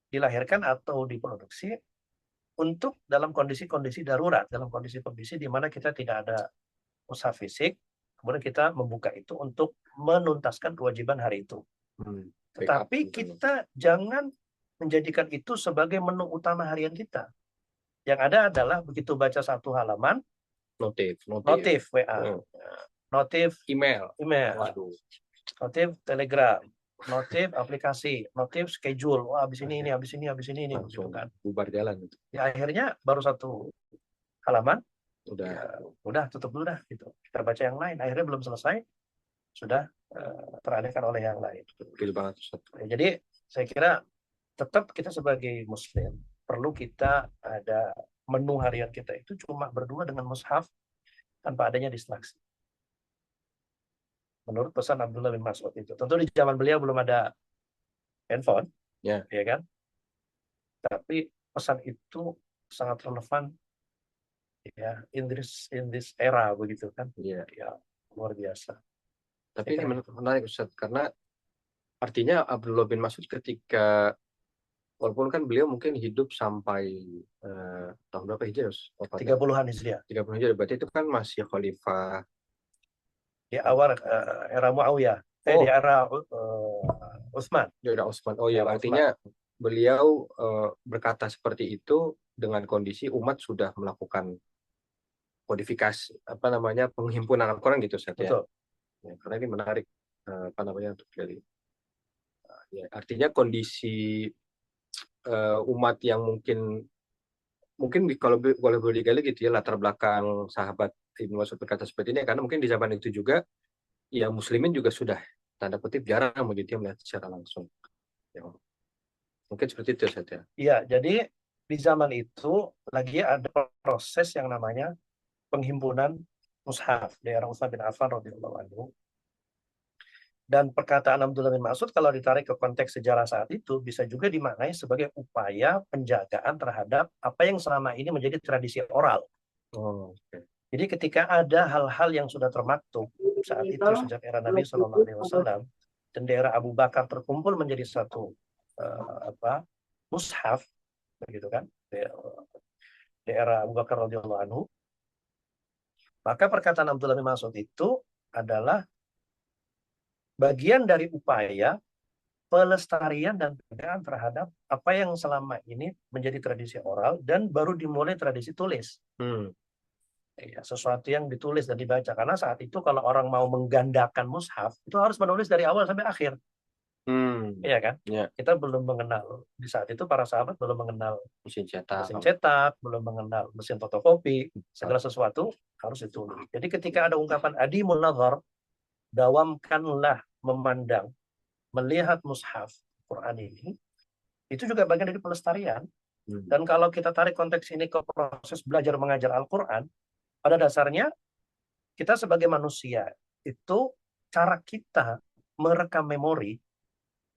dilahirkan atau diproduksi untuk dalam kondisi-kondisi darurat, dalam kondisi-kondisi di mana kita tidak ada mushaf fisik, kemudian kita membuka itu untuk menuntaskan kewajiban hari itu. Tetapi kita jangan menjadikan itu sebagai menu utama harian kita. Yang ada adalah begitu baca satu halaman, notif WA, notif email, waduh, notif Telegram, notif aplikasi, notif schedule. Wah, habis ini, langsung kan. Bubar jalan itu. Ya akhirnya baru satu halaman, udah tutup dulu dah gitu. Kita baca yang lain, akhirnya belum selesai, sudah teralihkan oleh yang lain. Jadi saya kira tetap kita sebagai muslim perlu kita ada menu harian kita itu cuma berdua dengan mushaf tanpa adanya distraksi. Menurut pesan Abdullah bin Mas'ud itu. Tentu di zaman beliau belum ada handphone, ya kan? Tapi pesan itu sangat relevan ya in this era begitu kan? Ya luar biasa. Tapi ini menarik Ustaz, karena artinya Abdullah bin Mas'ud ketika, walaupun kan beliau mungkin hidup sampai tahun berapa Hijriah? 30-an Hijriah. 30 Hijriah, berarti itu kan masih khalifah di awal era Muawiyah, di Oh, era Utsman, Yaudah Osman. Oh di ya, era Utsman. artinya beliau berkata seperti itu dengan kondisi umat sudah melakukan kodifikasi apa namanya penghimpunan Al-Quran gitu Ustaz ya. Betul. Ya, karena ini menarik apa namanya untuk dari ya, artinya kondisi umat yang mungkin mungkin kalau boleh digali gitu ya latar belakang sahabat Ibnu Mas'ud berkata seperti ini karena mungkin di zaman itu juga ya muslimin juga sudah tanda kutip jarang begitu ya melihat secara langsung. Ya, mungkin seperti itu Ustaz ya. Iya, jadi di zaman itu lagi ada proses yang namanya penghimpunan mushaf di era Utsman bin Affan radhiyallahu anhu. Dan perkataan Abdullah bin Mas'ud kalau ditarik ke konteks sejarah saat itu bisa juga dimaknai sebagai upaya penjagaan terhadap apa yang selama ini menjadi tradisi oral. Oh, oke. Jadi ketika ada hal-hal yang sudah termaktub saat itu sejak era Nabi Shallallahu Alaihi Wasallam dan daerah Abu Bakar terkumpul menjadi satu mushaf, begitu kan? Daerah Abu Bakar radhiyallahu anhu, maka perkataan Abdullah bin Mas'ud itu adalah bagian dari upaya pelestarian dan penjagaan terhadap apa yang selama ini menjadi tradisi oral dan baru dimulai tradisi tulis. Ya, sesuatu yang ditulis dan dibaca. Karena saat itu kalau orang mau menggandakan mushaf, itu harus menulis dari awal sampai akhir. Iya kan? Ya, Kita belum mengenal, di saat itu para sahabat belum mengenal mesin cetak. mesin cetak, belum mengenal mesin fotokopi, segala sesuatu harus ditulis. Jadi ketika ada ungkapan adimun nazar, dawamkanlah memandang, melihat mushaf Quran ini, itu juga bagian dari pelestarian. Dan kalau kita tarik konteks ini ke proses belajar mengajar Al-Quran, pada dasarnya kita sebagai manusia itu cara kita merekam memori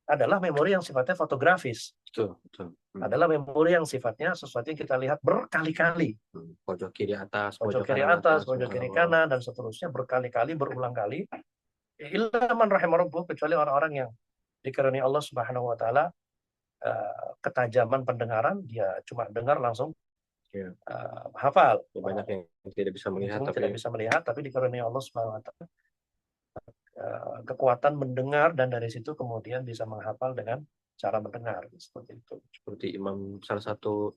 adalah memori yang sifatnya fotografis. Betul, betul. Adalah memori yang sifatnya sesuatu yang kita lihat berkali-kali. Pojok kiri atas, Pojok kiri kanan atas, atas, pojok kiri kanan, dan seterusnya berkali-kali, berulang kali. Illa man rahimahullah, kecuali orang-orang yang dikaruniai Allah Subhanahu wa taala ketajaman pendengaran, dia cuma dengar langsung ya. hafal. Banyak yang tidak bisa melihat Ujungnya tapi tidak bisa melihat, tapi dikaruniai Allah Subhanahu wa taala kekuatan mendengar, dan dari situ kemudian bisa menghafal dengan cara mendengar seperti itu. seperti imam salah satu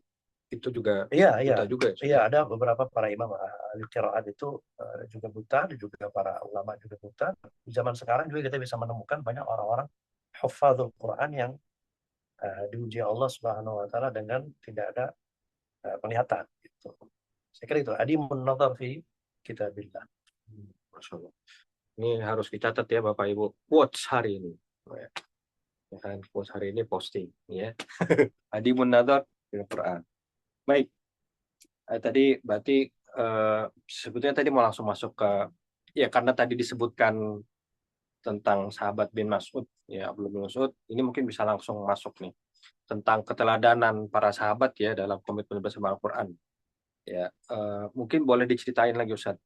itu juga Iya, iya. buta juga ya. Iya, ada beberapa para imam ahli qiraat itu juga buta, dan juga para ulama juga buta. Di zaman sekarang juga kita bisa menemukan banyak orang-orang hafadzul Quran yang diuji Allah Subhanahu wa taala dengan tidak ada penglihatan gitu. Saya kira itu adimun nazar fi kitabillah. Masya Allah. Ini harus dicatat ya Bapak Ibu. Quotes hari ini. Oh, ya. Ya kan, quotes hari ini posting ya. Adi Munadar dengan Quran. Baik. Tadi berarti sebetulnya tadi mau langsung masuk ke ya karena tadi disebutkan tentang sahabat bin Mas'ud ya belum bin Mas'ud ini mungkin bisa langsung masuk nih tentang keteladanan para sahabat ya dalam komitmen bersama Al-Quran ya mungkin boleh diceritain lagi Ustaz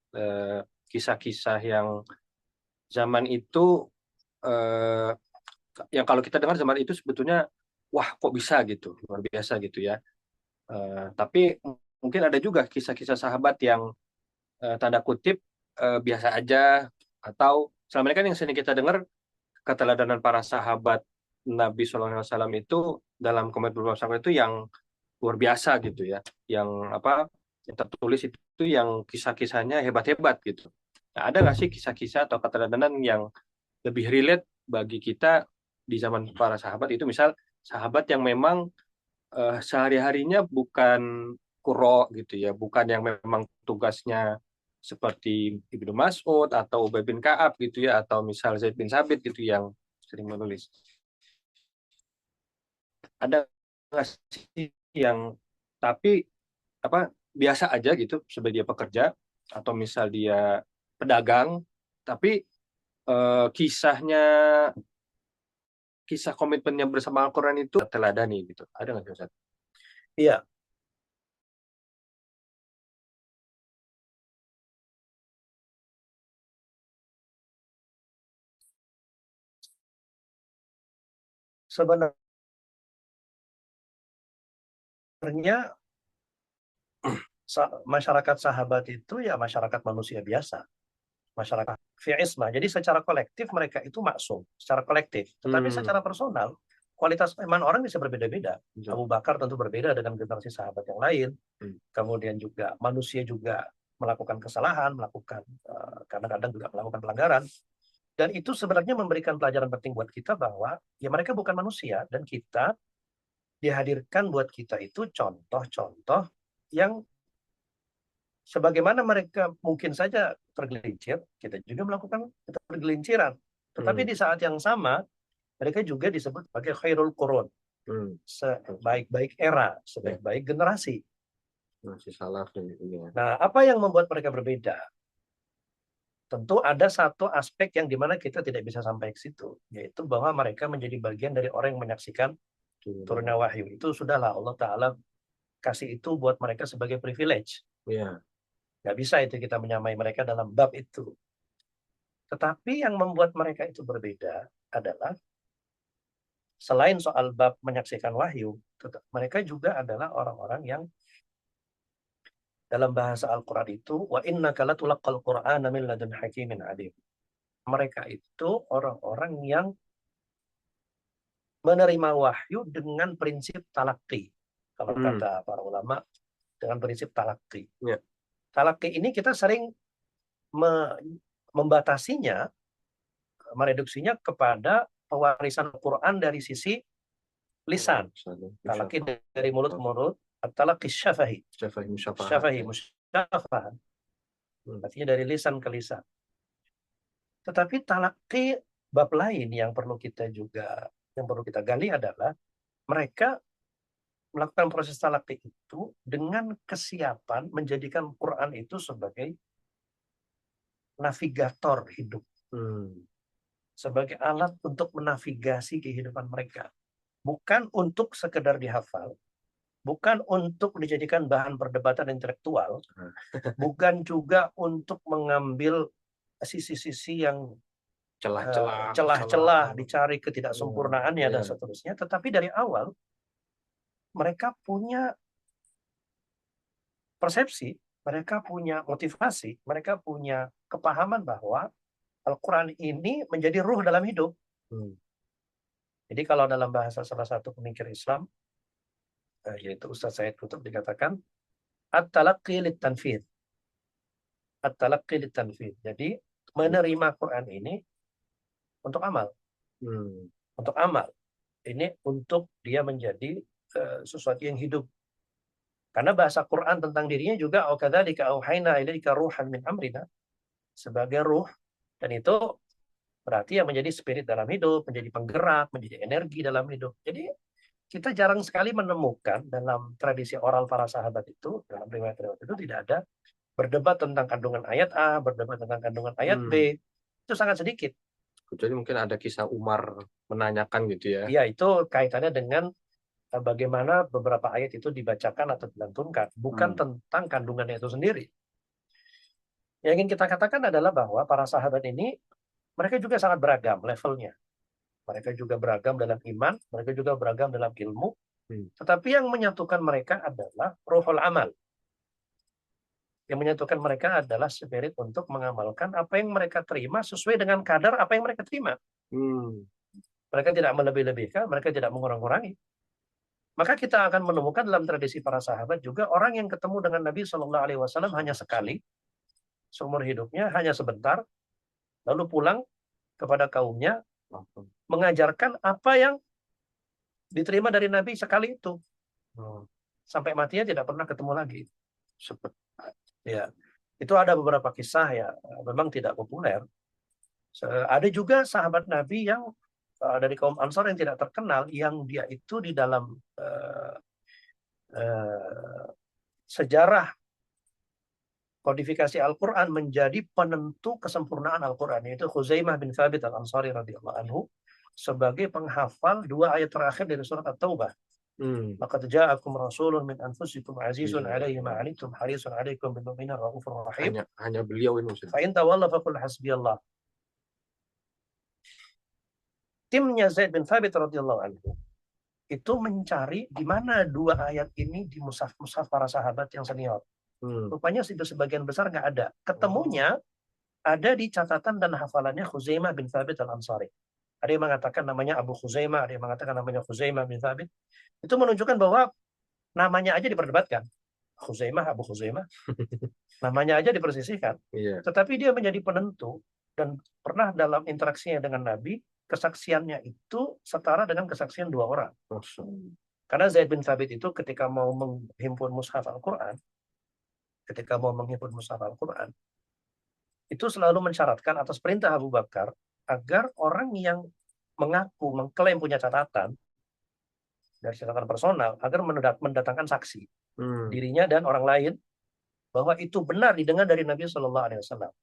kisah-kisah yang zaman itu eh, yang kalau kita dengar zaman itu sebetulnya wah kok bisa gitu luar biasa gitu ya. Tapi mungkin ada juga kisah-kisah sahabat yang tanda kutip biasa aja atau selama ini kan yang sering kita dengar keteladanan para sahabat Nabi SAW itu dalam komitmen bersama itu yang luar biasa gitu ya, yang apa yang tertulis itu yang kisah-kisahnya hebat-hebat gitu. Nah, ada nggak sih kisah-kisah atau keteladanan yang lebih relate bagi kita di zaman para sahabat itu misal sahabat yang memang sehari-harinya bukan kuro gitu ya, bukan yang memang tugasnya seperti Ibnu Mas'ud atau Ubay bin Ka'ab gitu ya, atau misal Zaid bin Sabit gitu yang sering menulis. Ada nggak sih yang tapi apa biasa aja gitu sebagai dia pekerja atau misal dia pedagang, tapi kisahnya kisah komitmennya bersama Al-Quran itu teladani gitu. Ada nggak sih Ustaz? Iya, sebenarnya masyarakat sahabat itu ya masyarakat manusia biasa. masyarakat fi ismah. Jadi secara kolektif mereka itu maksum, secara kolektif. Tetapi secara personal, kualitas iman orang bisa berbeda-beda. Abu Bakar tentu berbeda dengan generasi sahabat yang lain. Kemudian juga manusia juga melakukan kesalahan, melakukan kadang-kadang juga melakukan pelanggaran. Dan itu sebenarnya memberikan pelajaran penting buat kita bahwa ya mereka bukan manusia dan kita dihadirkan buat kita itu contoh-contoh yang sebagaimana mereka mungkin saja tergelincir, kita juga melakukan tergelinciran. Tetapi di saat yang sama, mereka juga disebut sebagai khairul qurun, sebaik-baik era, sebaik-baik generasi. Masih salah ini. Nah, apa yang membuat mereka berbeda? Tentu ada satu aspek yang dimana kita tidak bisa sampai ke situ, yaitu bahwa mereka menjadi bagian dari orang yang menyaksikan turunnya wahyu. Itu sudahlah Allah Ta'ala kasih itu buat mereka sebagai privilege. Iya. Nggak bisa itu kita menyamai mereka dalam bab itu. Tetapi yang membuat mereka itu berbeda adalah selain soal bab menyaksikan wahyu, mereka juga adalah orang-orang yang dalam bahasa Al-Quran itu wa innaka latulaqqal Qur'ana min ladun hakimin alim. Mereka itu orang-orang yang menerima wahyu dengan prinsip talaqi. Kalau kata para ulama, dengan prinsip talaqi. Ya. Talaqi ini kita sering membatasinya, mereduksinya kepada pewarisan Al-Quran dari sisi lisan. Talaqi dari mulut ke mulut, talaqi syafahi. Syafahi, musyafah. Artinya dari lisan ke lisan. Tetapi talaqi bab lain yang perlu kita gali adalah mereka melakukan proses talaqi itu dengan kesiapan menjadikan Quran itu sebagai navigator hidup. Sebagai alat untuk menavigasi kehidupan mereka. Bukan untuk sekedar dihafal, bukan untuk dijadikan bahan perdebatan intelektual, bukan juga untuk mengambil sisi-sisi yang celah-celah dicari ketidaksempurnaannya dan seterusnya, tetapi dari awal mereka punya persepsi, mereka punya motivasi, mereka punya kepahaman bahwa Al-Quran ini menjadi ruh dalam hidup. Jadi kalau dalam bahasa salah satu pemikir Islam, yaitu Ustaz Said Qutb, dikatakan at-talaqqi lit-tanfidz. At-talaqqi lit-tanfidz. Jadi menerima Quran ini untuk amal. Untuk amal. Ini untuk dia menjadi sesuatu yang hidup. Karena bahasa Quran tentang dirinya juga kadzalika auhayna ilaika ruhan min amrina, sebagai ruh, dan itu berarti yang menjadi spirit dalam hidup, menjadi penggerak, menjadi energi dalam hidup. Jadi kita jarang sekali menemukan dalam tradisi oral para sahabat itu, dalam riwayat-riwayat itu tidak ada berdebat tentang kandungan ayat A, berdebat tentang kandungan ayat B. Itu sangat sedikit. Jadi mungkin ada kisah Umar menanyakan gitu ya. Iya, itu kaitannya dengan bagaimana beberapa ayat itu dibacakan atau dilantunkan, bukan tentang kandungannya itu sendiri. Yang ingin kita katakan adalah bahwa para sahabat ini, mereka juga sangat beragam levelnya. Mereka juga beragam dalam iman, mereka juga beragam dalam ilmu. Tetapi yang menyatukan mereka adalah ruhul amal. Yang menyatukan mereka adalah spirit untuk mengamalkan apa yang mereka terima sesuai dengan kadar apa yang mereka terima. Mereka tidak melebih-lebihkan, mereka tidak mengurang-kurangi. Maka kita akan menemukan dalam tradisi para sahabat juga orang yang ketemu dengan Nabi Shallallahu Alaihi Wasallam hanya sekali seumur hidupnya, hanya sebentar, lalu pulang kepada kaumnya mengajarkan apa yang diterima dari Nabi sekali itu, sampai matinya tidak pernah ketemu lagi. Ya, itu ada beberapa kisah ya, memang tidak populer. Ada juga sahabat Nabi yang dari kaum Ansor yang tidak terkenal, yang dia itu di dalam sejarah kodifikasi Al-Quran menjadi penentu kesempurnaan Al-Quran, yaitu Khuzaimah bin Thabit Al-Ansari radhiyallahu anhu, sebagai penghafal 2 ayat terakhir dari surat At-Taubah. Laqad ja'akum rasulun min anfusikum azizun 'alaihi ma 'anittum harisun 'alaikum bil mu'minina raufur rahim. Hanya beliau ini. Fa in tawalla faqul hasbiyallah. Timnya Zaid bin Thabit radhiyallahu anhu itu mencari di mana 2 ayat ini di mushaf para sahabat yang senior. Rupanya itu sebagian besar nggak ada. Ketemunya ada di catatan dan hafalannya Khuzaimah bin Thabit al-Ansari. Ada yang mengatakan namanya Abu Khuzaimah, ada yang mengatakan namanya Khuzaimah bin Thabit. Itu menunjukkan bahwa namanya aja diperdebatkan. Khuzaimah, Abu Khuzaimah, namanya aja dipersisihkan. Iya. Tetapi dia menjadi penentu dan pernah dalam interaksinya dengan Nabi, kesaksiannya itu setara dengan kesaksian 2 orang. Karena Zaid bin Thabit itu ketika mau menghimpun mushaf Al-Quran, itu selalu mensyaratkan atas perintah Abu Bakar agar orang yang mengaku mengklaim punya catatan dari catatan personal agar mendatangkan saksi dirinya dan orang lain bahwa itu benar didengar dari Nabi Shallallahu Alaihi Wasallam.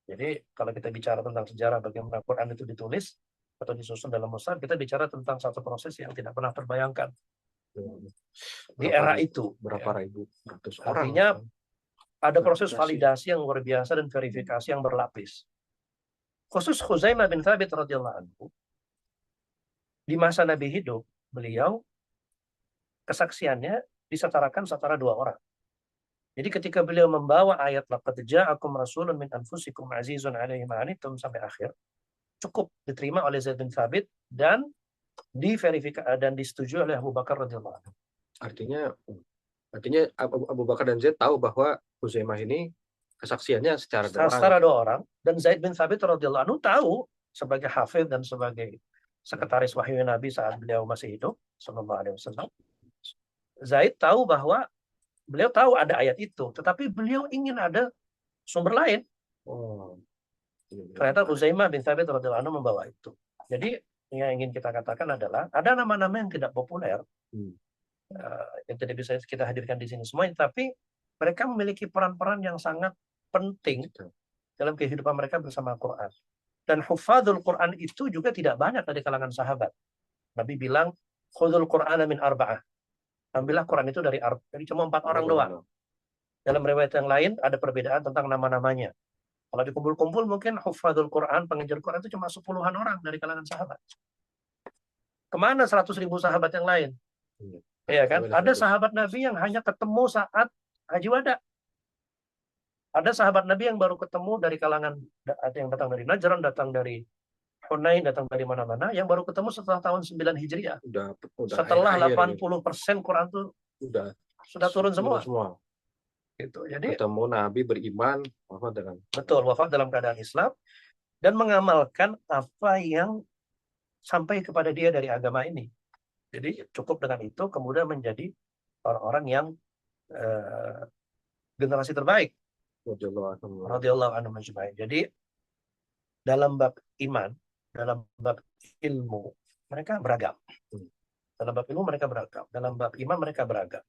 Jadi kalau kita bicara tentang sejarah bagaimana Quran itu ditulis atau disusun dalam mushaf, kita bicara tentang satu proses yang tidak pernah terbayangkan di era itu. Berapa ribu ratus orang. Artinya ada proses validasi yang luar biasa dan verifikasi yang berlapis. Khusus Khuzaimah bin Thabit radhiyallahu anhu, di masa Nabi hidup, beliau kesaksiannya disetarakan setara 2 orang. Jadi ketika beliau membawa ayat laqad ja'akum rasulun min anfusikum azizun 'alaihi ma 'anittum sampai akhir, cukup diterima oleh Zaid bin Thabit dan diverifikasi dan disetujui oleh Abu Bakar radhiyallahu anhu. Artinya Abu Bakar dan Zaid tahu bahwa Huzaimah ini kesaksiannya secara 2 orang, dan Zaid bin Thabit radhiyallahu anhu tahu sebagai hafidh dan sebagai sekretaris wahyu Nabi saat beliau masih hidup sallallahu alaihi wasallam. Zaid tahu bahwa beliau tahu ada ayat itu, tetapi beliau ingin ada sumber lain. Ternyata Huzaimah bin Thabit radhiyallahu anhu membawa itu. Jadi yang ingin kita katakan adalah ada nama-nama yang tidak populer, yang tidak bisa kita hadirkan di sini semua, tapi mereka memiliki peran-peran yang sangat penting dalam kehidupan mereka bersama Al-Quran. Dan hufadzul Quran itu juga tidak banyak dari kalangan sahabat. Nabi bilang, khudul Qur'ana min arba'ah. Ambillah Quran itu dari jadi cuma 4 orang doang. Dalam riwayat yang lain ada perbedaan tentang nama-namanya. Kalau dikumpul-kumpul mungkin hufadzul Quran, pengejar Quran itu cuma 10-an orang dari kalangan sahabat. Kemana 100.000 sahabat yang lain? Ya kan? Ada sahabat Nabi yang hanya ketemu saat Haji Wada. Ada sahabat Nabi yang baru ketemu dari kalangan, ada yang datang dari Najran, datang dari Hunain, datang dari mana-mana, yang baru ketemu setelah tahun 9 Hijriah. Setelah 80% Quran itu sudah turun semua. Gitu. Jadi ketemu Nabi beriman, wafat dalam keadaan Islam dan mengamalkan apa yang sampai kepada dia dari agama ini. Jadi cukup dengan itu kemudian menjadi orang-orang yang generasi terbaik. Radhiyallahu anhu majma'in. Jadi dalam bab iman, dalam bab ilmu mereka beragam. Dalam bab ilmu mereka beragam, dalam bab iman mereka beragam.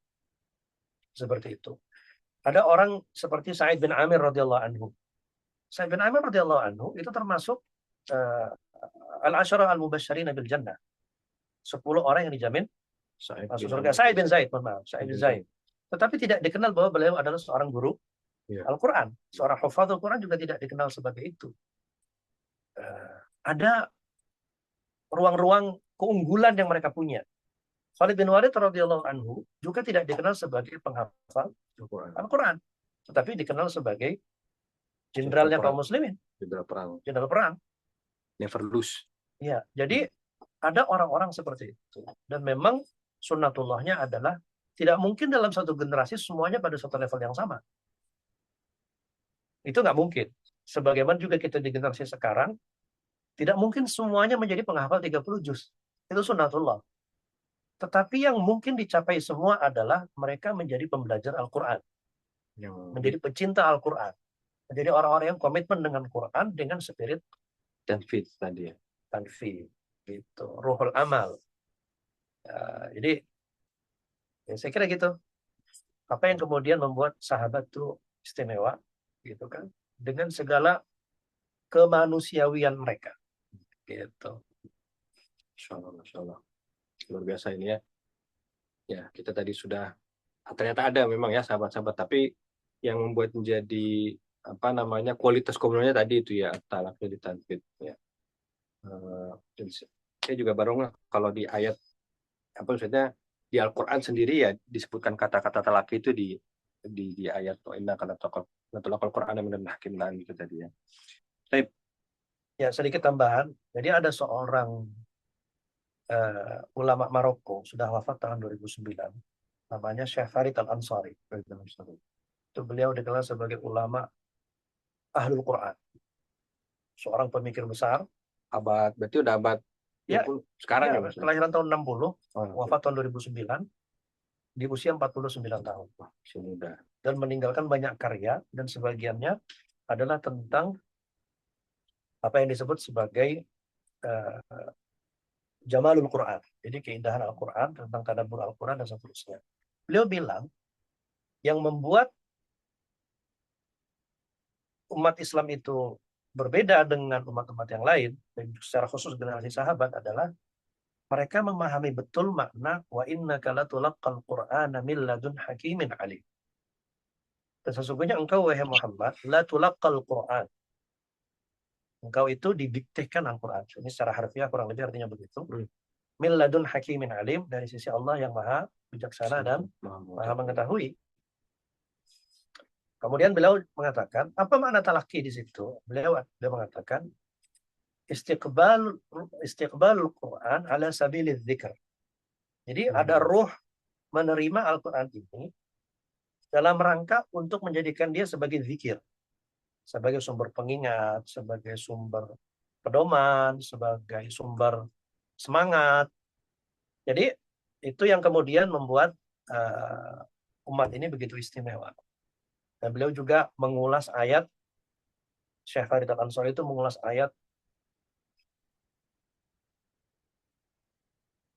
Seperti itu. Ada orang seperti Sa'id bin Amir radhiyallahu anhu. Sa'id bin Amir radhiyallahu anhu itu termasuk al-asyara al-mubasysyirina bil jannah. 10 orang yang dijamin masuk surga. Sa'id bin Zaid, Sa'id bin Zaid. Tetapi tidak dikenal bahwa beliau adalah seorang guru Al-Quran. Seorang hufadzul Quran juga tidak dikenal sebagai itu. Ada ruang-ruang keunggulan yang mereka punya. Khalid bin Walid radhiyallahu anhu juga tidak dikenal sebagai penghafal Al-Quran, tetapi dikenal sebagai jenderalnya kaum muslimin. Jenderal perang. Never lose. Ya, jadi ada orang-orang seperti itu. Dan memang sunnatullahnya adalah tidak mungkin dalam satu generasi semuanya pada satu level yang sama. Itu nggak mungkin. Sebagaimana juga kita di generasi sekarang, tidak mungkin semuanya menjadi penghafal 30 juz. Itu sunnatullah. Tetapi yang mungkin dicapai semua adalah mereka menjadi pembelajar Al-Quran. Menjadi pecinta Al-Quran. Menjadi orang-orang yang komitmen dengan Quran dengan spirit tanfidz tadi ya. Tanfidz. Gitu. Ruhul amal. Jadi, ya saya kira gitu. Apa yang kemudian membuat sahabat itu istimewa? Gitu kan, dengan segala kemanusiawian mereka, gitu. Masya Allah, luar biasa ini ya. Ya kita tadi sudah ternyata ada memang ya sahabat-sahabat, tapi yang membuat menjadi apa namanya kualitas komunalnya tadi itu ya talaqi tanfidz ya. Saya juga baru kalau di ayat apa maksudnya di Al-Quran sendiri ya disebutkan kata-kata talaqi itu di di ayat wa inna kana natulaqal Qur'ana minal hakimin alim itu tadi ya. Baik. Ya, sedikit tambahan. Jadi ada seorang ulama Maroko, sudah wafat tahun 2009, namanya Syekh Farid Al-Ansari. Itu beliau dikenal sebagai ulama Ahlul Quran. Seorang pemikir besar. Berarti udah abad Ya, sekarang ya, ya Mas? kelahiran tahun 60, wafat oke. tahun 2009, di usia 49 tahun. Masih muda. Dan meninggalkan banyak karya, dan sebagiannya adalah tentang apa yang disebut sebagai Jamalul Quran. Jadi keindahan Al-Quran, tentang tadabbur Al-Quran dan seterusnya. Beliau bilang, yang membuat umat Islam itu berbeda dengan umat-umat yang lain, dan secara khusus generasi sahabat, adalah mereka memahami betul makna wa innaka latulaqqal Qur'ana min ladun hakimin alim. Dan sesungguhnya engkau, wahai Muhammad, latulaqqal Qur'an. Engkau itu didiktekan Al-Quran. Ini secara harfiah kurang lebih artinya begitu. Min ladun hakimin alim, dari sisi Allah yang maha bijaksana dan maha mengetahui. Kemudian beliau mengatakan, apa makna talaki di situ? Beliau mengatakan, istiqbal Quran ala sabilil dzikr. Jadi ada ruh menerima Al-Quran ini dalam rangka untuk menjadikan dia sebagai zikir, sebagai sumber pengingat, sebagai sumber pedoman, sebagai sumber semangat. Jadi itu yang kemudian membuat umat ini begitu istimewa. Dan beliau juga mengulas ayat, Syekh Farid Al-Ansari itu mengulas ayat,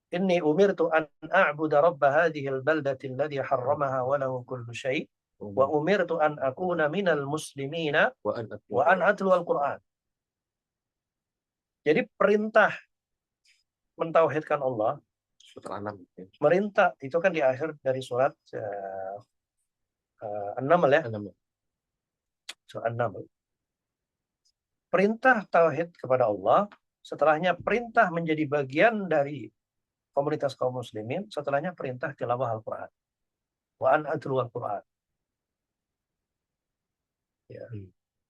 Inni umirtu an a'buda rabba hadhil baldati alladhi harramaha wa lahu kullu syai' wa umirtu an akuna minal muslimina wa an atlu al-Quran. Jadi perintah mentauhidkan Allah, merintah itu kan di akhir dari surat An-Naml ya. Surat An-Naml. Perintah tauhid kepada Allah, setelahnya perintah menjadi bagian dari komunitas kaum muslimin, setelahnya perintah tilawah Al-Quran. Wa an atlu al-Quran. Ya.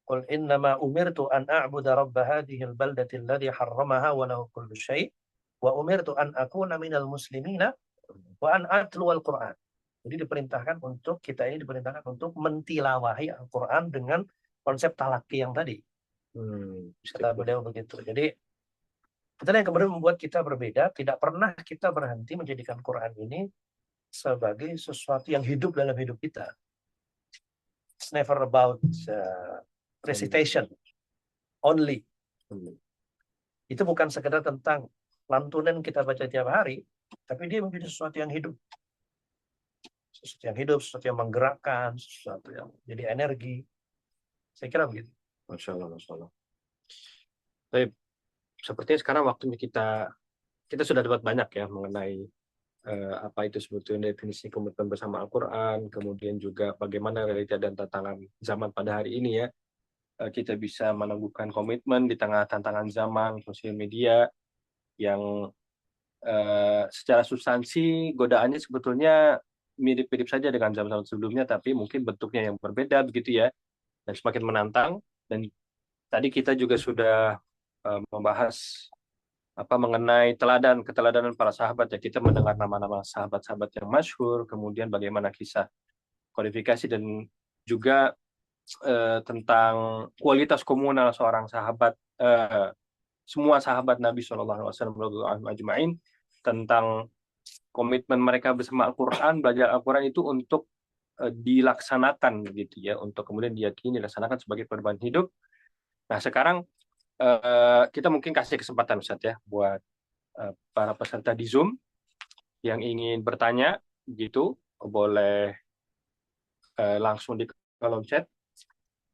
Qul innama umirtu an a'buda rabba hadhil baldati alladhi harramaha wa lahu kullu syai' wa umirtu an akuna minal muslimina wa an atlu al-Quran. Jadi diperintahkan untuk, kita ini diperintahkan untuk mentilawahi Al-Quran dengan konsep talaki yang tadi. Kata beliau begitu. Jadi itulah yang kemudian membuat kita berbeda. Tidak pernah kita berhenti menjadikan Quran ini sebagai sesuatu yang hidup dalam hidup kita. It's never about recitation only. Itu bukan sekedar tentang lantunan kita baca tiap hari, tapi dia menjadi sesuatu yang hidup. Sesuatu yang hidup, sesuatu yang menggerakkan, sesuatu yang jadi energi. Saya kira begitu. Masya Allah, Masya Allah. Baik, sepertinya sekarang waktunya kita sudah dapat banyak ya mengenai apa itu sebetulnya definisi komitmen bersama Al-Quran, kemudian juga bagaimana realita dan tantangan zaman pada hari ini ya. Kita bisa meneguhkan komitmen di tengah tantangan zaman sosial media yang secara substansi godaannya sebetulnya mirip-mirip saja dengan zaman-zaman sebelumnya, tapi mungkin bentuknya yang berbeda begitu ya, dan semakin menantang. Dan tadi kita juga sudah membahas mengenai keteladanan para sahabat ya. Kita mendengar nama-nama sahabat-sahabat yang masyhur, kemudian bagaimana kisah kualifikasi dan juga tentang kualitas komunal seorang sahabat, semua sahabat Nabi SAW ajma'in, tentang komitmen mereka bersama Al-Quran, belajar Al-Quran itu untuk dilaksanakan gitu ya, untuk kemudian diyakini dilaksanakan sebagai perubahan hidup. Nah sekarang kita mungkin kasih kesempatan Ustaz ya buat para peserta di Zoom yang ingin bertanya gitu, boleh langsung di kolom chat,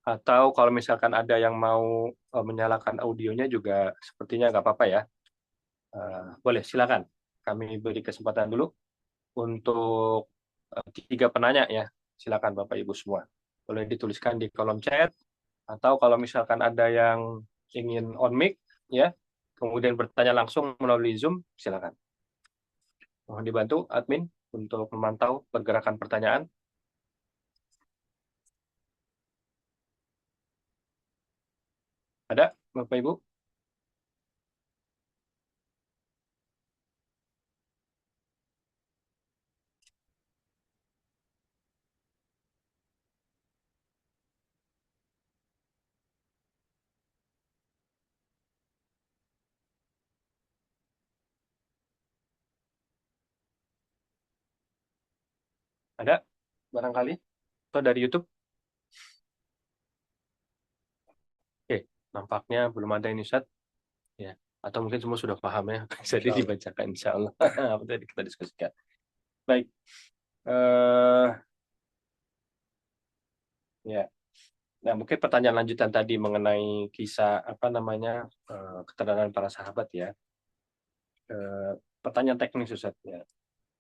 atau kalau misalkan ada yang mau menyalakan audionya juga sepertinya nggak apa-apa ya. Boleh, silakan. Kami beri kesempatan dulu untuk 3 penanya ya. Silakan Bapak Ibu semua. Boleh dituliskan di kolom chat, atau kalau misalkan ada yang ingin on mic ya, kemudian bertanya langsung melalui Zoom, silakan. Mohon dibantu admin untuk memantau pergerakan pertanyaan. Ada, Bapak Ibu? Ada, barangkali? Atau dari YouTube? Oke, nampaknya belum ada ini, Ustaz. Ya. Atau mungkin semua sudah paham ya. Jadi Insya Allah. dibacakan, insya Allah. Apa tadi kita diskusikan. Baik. eh ya. Nah, mungkin pertanyaan lanjutan tadi mengenai kisah apa namanya keterangan para sahabat ya. Pertanyaan teknis Ustaz ya.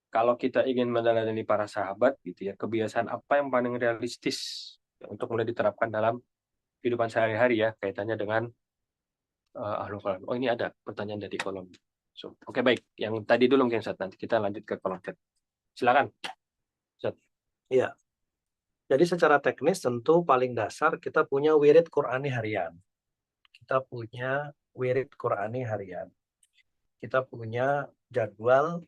Kalau kita ingin meneladani para sahabat gitu ya, kebiasaan apa yang paling realistis untuk mulai diterapkan dalam kehidupan sehari-hari ya, kaitannya dengan ahlul kalam. Oh, ini ada pertanyaan dari kolom. So, oke baik, yang tadi dulu mungkin Ustaz, nanti kita lanjut ke kolom chat. Silakan. Ustaz. Iya. Jadi secara teknis tentu paling dasar kita punya wirid Qur'ani harian. Kita punya wirid Qur'ani harian. Kita punya jadwal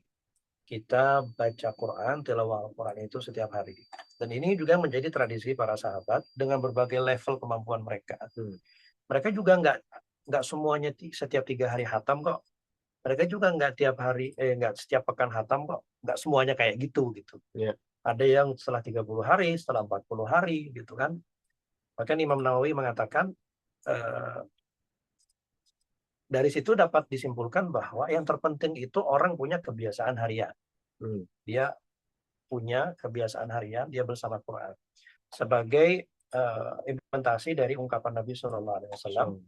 kita baca Quran, tilawah Al-Quran itu setiap hari. Dan ini juga menjadi tradisi para sahabat dengan berbagai level kemampuan mereka. Mereka juga nggak semuanya setiap 3 hari hatam kok. Mereka juga nggak tiap hari, nggak setiap pekan hatam kok. Nggak semuanya kayak gitu. Ya. Ada yang setelah 30 hari, setelah 40 hari gitu kan. Bahkan Imam Nawawi mengatakan dari situ dapat disimpulkan bahwa yang terpenting itu orang punya kebiasaan harian. Dia punya kebiasaan harian, dia bersama Quran. Sebagai implementasi dari ungkapan Nabi SAW,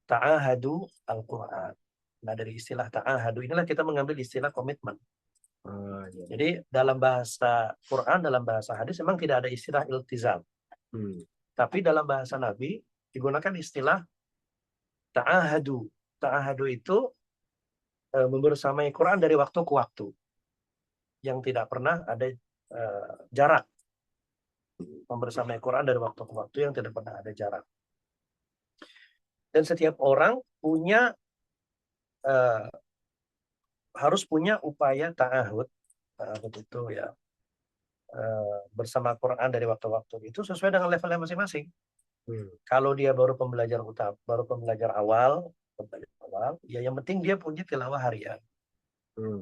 ta'ahadu al-Quran. Nah, dari istilah ta'ahadu inilah kita mengambil istilah komitmen. Jadi dalam bahasa Quran, dalam bahasa hadis memang tidak ada istilah iltizam. Tapi dalam bahasa Nabi digunakan istilah ta'ahadu. Ta'ahadu itu membersamai Quran dari waktu ke waktu. Yang tidak pernah ada jarak. Membersamai Quran dari waktu ke waktu yang tidak pernah ada jarak. Dan setiap orang punya harus punya upaya ta'ahud itu ya bersama Quran dari waktu-waktu itu sesuai dengan levelnya masing-masing. Kalau dia baru pembelajar utama, baru pembelajar awal, ya yang penting dia punya tilawah harian.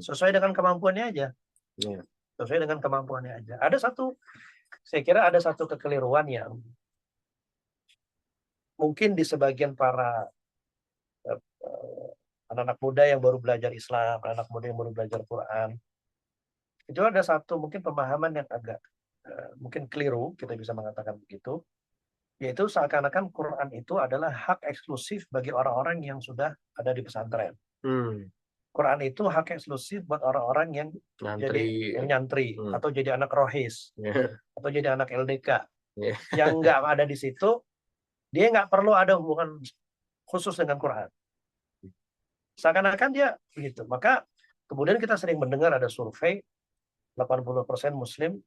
Sesuai dengan kemampuannya aja. Sesuai dengan kemampuannya aja. Saya kira ada satu kekeliruan yang mungkin di sebagian para anak-anak muda yang baru belajar Islam, anak muda yang baru belajar Quran, itu ada satu mungkin pemahaman yang agak mungkin keliru, kita bisa mengatakan begitu, yaitu seakan-akan Quran itu adalah hak eksklusif bagi orang-orang yang sudah ada di pesantren. Quran itu hak eksklusif buat orang-orang yang nyantri atau jadi anak rohis atau jadi anak LDK. Yang nggak ada di situ, dia nggak perlu ada hubungan khusus dengan Quran. Seakan-akan dia begitu. Maka kemudian kita sering mendengar ada survei 80% Muslim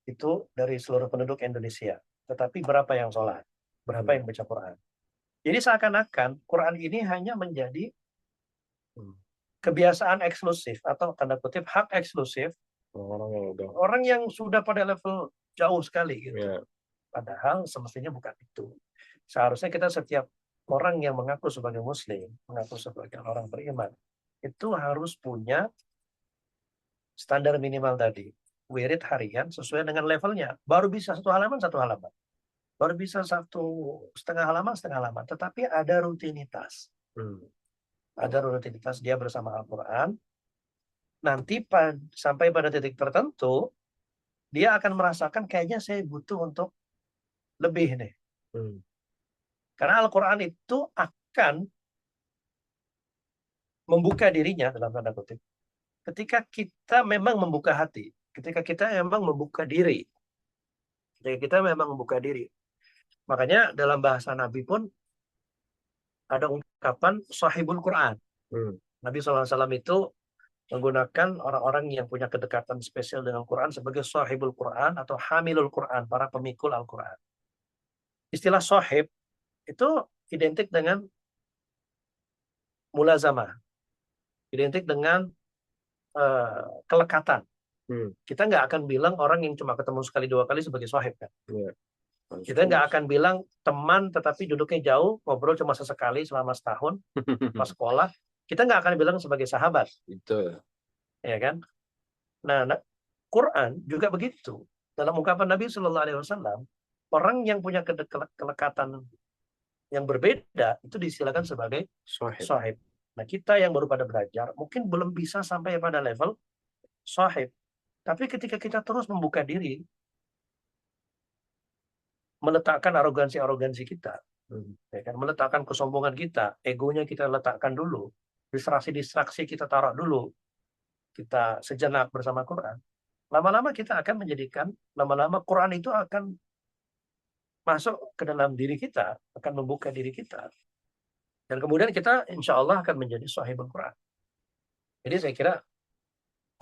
itu dari seluruh penduduk Indonesia. Tetapi berapa yang sholat? Berapa yang baca Quran? Jadi seakan-akan Quran ini hanya menjadi kebiasaan eksklusif atau tanda kutip hak eksklusif orang yang sudah pada level jauh sekali gitu. Padahal semestinya bukan itu. Seharusnya kita setiap orang yang mengaku sebagai Muslim, mengaku sebagai orang beriman, itu harus punya standar minimal tadi. Wirid harian sesuai dengan levelnya. Baru bisa satu halaman. Baru bisa 1,5 halaman. Tetapi ada rutinitas. Ada rutinitas dia bersama Al-Quran. Nanti sampai pada titik tertentu, dia akan merasakan kayaknya saya butuh untuk lebih nih. Karena Al-Quran itu akan membuka dirinya dalam tanda kutip. Ketika kita memang membuka hati. Ketika kita memang membuka diri. Makanya dalam bahasa Nabi pun ada ungkapan sahibul Quran. Nabi SAW itu menggunakan orang-orang yang punya kedekatan spesial dengan Quran sebagai sahibul Quran atau hamilul Quran, para pemikul Al-Quran. Istilah sahib itu identik dengan mulazamah, identik dengan kelekatan. Kita nggak akan bilang orang yang cuma ketemu sekali dua kali sebagai sahib kan. Kita nggak akan bilang teman tetapi duduknya jauh, ngobrol cuma sesekali selama setahun pas sekolah. Kita nggak akan bilang sebagai sahabat. Betul. Ya kan? Nah, Quran juga begitu. Dalam ungkapan Nabi Shallallahu Alaihi Wasallam, orang yang punya kelekatan yang berbeda itu disilakan sebagai sahib. Nah, kita yang baru pada belajar mungkin belum bisa sampai pada level sahib. Tapi ketika kita terus membuka diri, meletakkan arogansi kita, ya kan, meletakkan kesombongan kita, egonya kita letakkan dulu, distraksi kita taruh dulu, kita sejenak bersama Quran. Lama-lama kita akan menjadikan, lama-lama Quran itu akan masuk ke dalam diri kita, akan membuka diri kita. Dan kemudian kita insya Allah akan menjadi sahibul Quran. Jadi saya kira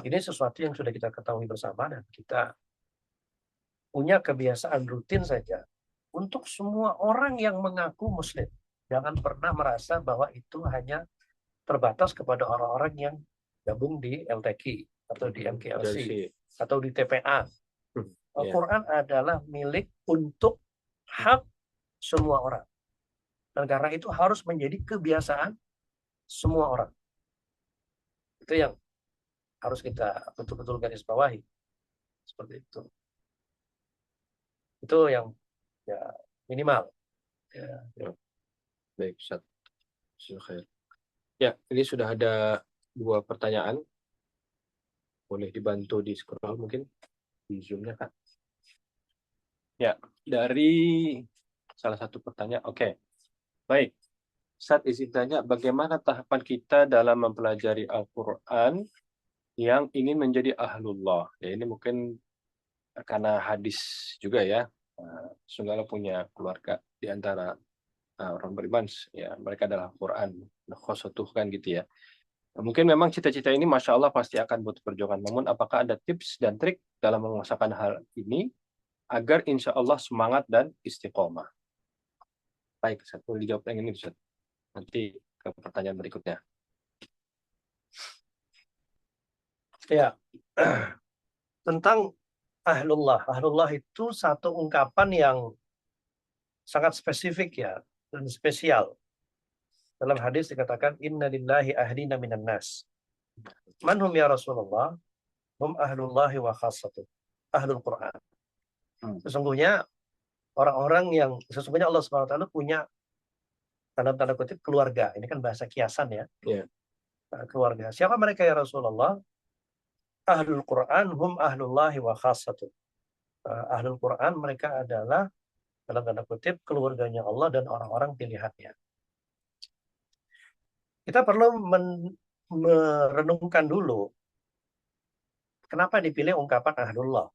ini sesuatu yang sudah kita ketahui bersama dan kita punya kebiasaan rutin saja untuk semua orang yang mengaku Muslim. Jangan pernah merasa bahwa itu hanya terbatas kepada orang-orang yang gabung di LTQ atau di MKLC atau di TPA. Al-Quran adalah milik untuk hak semua orang. Dan karena itu harus menjadi kebiasaan semua orang. Itu yang harus kita betul-betul garis bawahi. Seperti itu. Itu yang ya minimal. Ya. Baik, Ustaz. Ya, ini sudah ada 2 pertanyaan. Boleh dibantu di scroll mungkin di Zoom-nya, Kak. Ya, dari salah satu pertanyaan. Oke. Baik. Ustaz izin tanya, bagaimana tahapan kita dalam mempelajari Al-Quran yang ingin menjadi ahlullah? Ya, ini mungkin karena hadis juga ya. Sungguhlah punya keluarga di antara orang beriman, ya mereka adalah Quran, khosotuh kan gitu ya. Nah, mungkin memang cita-cita ini Masya Allah pasti akan butuh perjuangan. Namun apakah ada tips dan trik dalam mengusahakan hal ini agar insya Allah semangat dan istiqomah? Baik, saya boleh dijawab yang ini, Ustaz. Nanti ke pertanyaan berikutnya. Ya, tentang ahlullah. Ahlullah itu satu ungkapan yang sangat spesifik ya dan spesial. Dalam hadis dikatakan inna lillahi ahlina minan nas. Man hum ya Rasulullah? Hum ahlullahi wa khassatuh. Ahlul Quran. Sesungguhnya sesungguhnya Allah Subhanahu wa taala punya tanda kutip keluarga. Ini kan bahasa kiasan ya. Yeah. Keluarga. Siapa mereka ya Rasulullah? Ahlul Quran hum ahlullahi wa khassatuh. Ahlul Quran mereka adalah dalam tanda kutip keluarganya Allah dan orang-orang pilihannya. Kita perlu merenungkan dulu kenapa dipilih ungkapan ahlullah.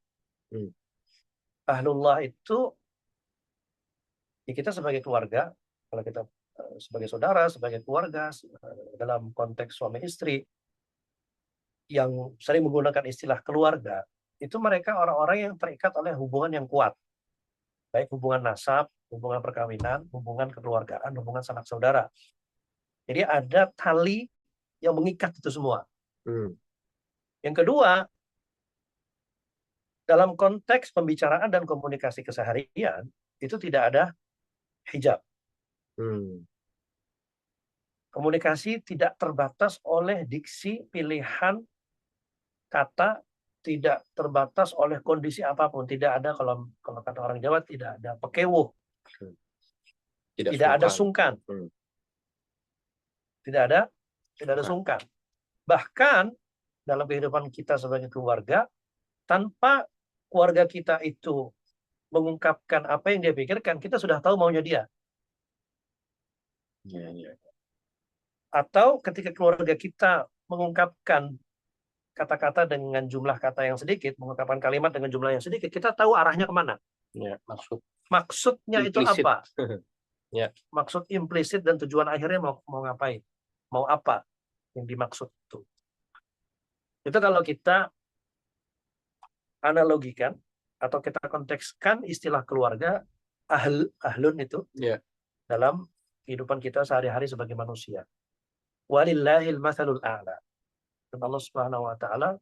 Ahlullah itu ya kita sebagai keluarga, kalau kita sebagai saudara, sebagai keluarga, dalam konteks suami istri yang sering menggunakan istilah keluarga, itu mereka orang-orang yang terikat oleh hubungan yang kuat. Baik hubungan nasab, hubungan perkawinan, hubungan kekeluargaan, hubungan sanak saudara. Jadi ada tali yang mengikat itu semua. Yang kedua, dalam konteks pembicaraan dan komunikasi keseharian, itu tidak ada hijab. Komunikasi tidak terbatas oleh diksi, pilihan, kata, tidak terbatas oleh kondisi apapun. Tidak ada, kalau kata orang Jawa, tidak ada pekewuh. Tidak ada sungkan. Tidak ada sungkan. Bahkan dalam kehidupan kita sebagai keluarga, tanpa keluarga kita itu mengungkapkan apa yang dia pikirkan, kita sudah tahu maunya dia. Atau ketika keluarga kita mengungkapkan kata-kata dengan jumlah kata yang sedikit, mengungkapkan kalimat dengan jumlah yang sedikit, kita tahu arahnya kemana. Maksudnya implisit. Itu apa? Maksud implisit dan tujuan akhirnya mau ngapain? Mau apa yang dimaksud itu? Itu kalau kita analogikan atau kita kontekskan istilah keluarga ahlun itu dalam kehidupan kita sehari-hari sebagai manusia. Walillahil matsalul a'la. Dan Allah Subhanahu wa taala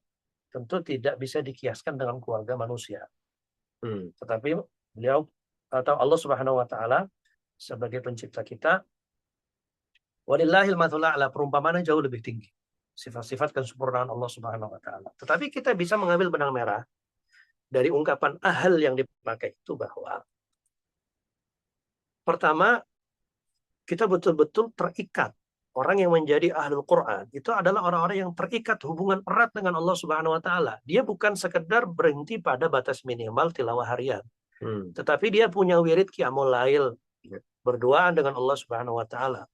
tentu tidak bisa dikiaskan dengan keluarga manusia. Tetapi beliau atau Allah Subhanahu wa taala sebagai pencipta kita, walillahil matsalul a'la, perumpamaan jauh lebih tinggi. Sifat-sifat kesempurnaan Allah Subhanahu wa taala. Tetapi kita bisa mengambil benang merah dari ungkapan ahal yang dipakai itu, bahwa pertama, kita betul-betul terikat. Orang yang menjadi ahlul Quran itu adalah orang-orang yang terikat hubungan erat dengan Allah Subhanahu wa taala. Dia bukan sekedar berhenti pada batas minimal tilawah harian. Tetapi dia punya wirid qiyamul lail, berduaan dengan Allah Subhanahu wa taala.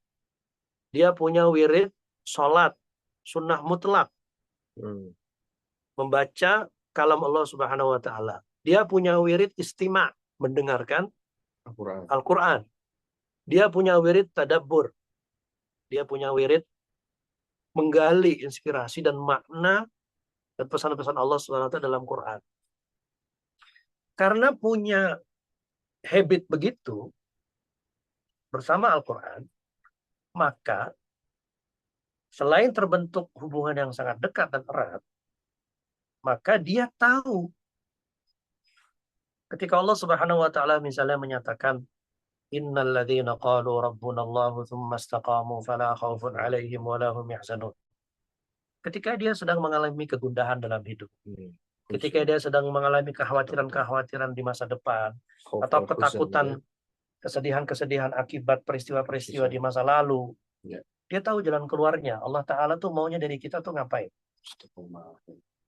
Dia punya wirid salat sunnah mutlak, membaca kalam Allah Subhanahu wa taala. Dia punya wirid istima', mendengarkan Al-Quran. Dia punya wirid tadabbur. Dia punya wirid menggali inspirasi dan makna dan pesan-pesan Allah Subhanahu wa taala dalam Quran. Karena punya habit begitu bersama Al-Quran, maka selain terbentuk hubungan yang sangat dekat dan erat, maka dia tahu ketika Allah Subhanahu wa taala misalnya menyatakan, innal ladzina qalu rabbunallahu tsumma istaqamu fala khaufun 'alaihim wa lahum yahzanun. Ketika dia sedang mengalami kegundahan dalam hidup, ketika dia sedang mengalami kekhawatiran-kekhawatiran di masa depan, atau ketakutan, kesedihan-kesedihan akibat peristiwa-peristiwa di masa lalu, dia tahu jalan keluarnya. Allah Ta'ala tuh maunya dari kita tuh ngapain?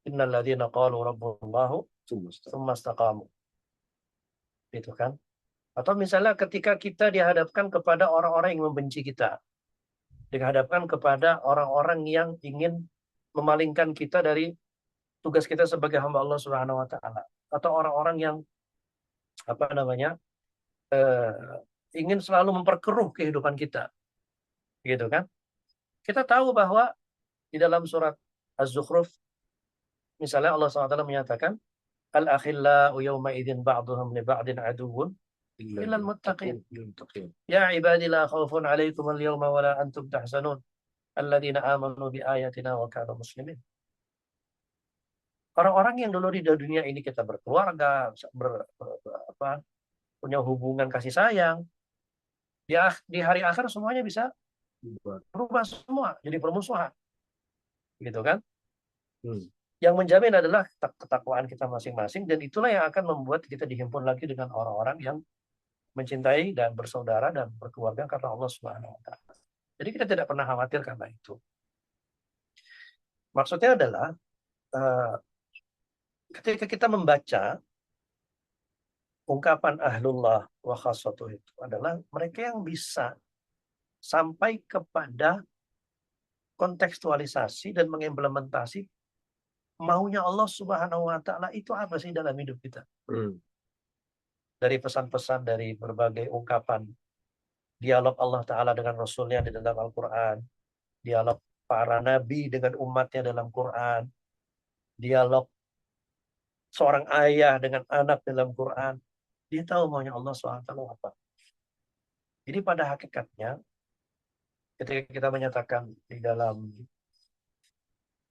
Innal ladzina qalu rabbunallahu tsumma istaqamu. Itu kan? Atau misalnya ketika kita dihadapkan kepada orang-orang yang membenci kita, dihadapkan kepada orang-orang yang ingin memalingkan kita dari tugas kita sebagai hamba Allah Subhanahu wa taala, atau orang-orang yang ingin selalu memperkeruh kehidupan kita. Gitu kan? Kita tahu bahwa di dalam surat Az-Zukhruf misalnya Allah SWT menyatakan, al-akhillau yawma idzin ba'duhum li ba'din aduwwun illal muttaqin. Ya ibadi la khaufun 'alaikum al-yawma wa la antum tahzanun alladzina amanu bi ayatina wa kanu muslimin. Orang-orang yang dulu di dunia ini kita berkeluarga, punya hubungan kasih sayang, di hari akhir semuanya bisa berubah semua jadi permusuhan. Gitu kan? Yang menjamin adalah ketakwaan kita masing-masing, dan itulah yang akan membuat kita dihimpun lagi dengan orang-orang yang mencintai dan bersaudara dan berkeluarga karena Allah Subhanahu wa taala. Jadi kita tidak pernah khawatir karena itu. Maksudnya adalah ketika kita membaca ungkapan ahlullah wa khassatuh itu adalah mereka yang bisa sampai kepada kontekstualisasi dan mengimplementasi maunya Allah Subhanahu wa taala itu apa sih dalam hidup kita. Dari pesan-pesan, dari berbagai ungkapan, dialog Allah Ta'ala dengan Rasulnya di dalam Al-Quran, dialog para nabi dengan umatnya dalam Quran, dialog seorang ayah dengan anak dalam Quran. Dia tahu maunya Allah SWT apa. Jadi pada hakikatnya, ketika kita menyatakan di dalam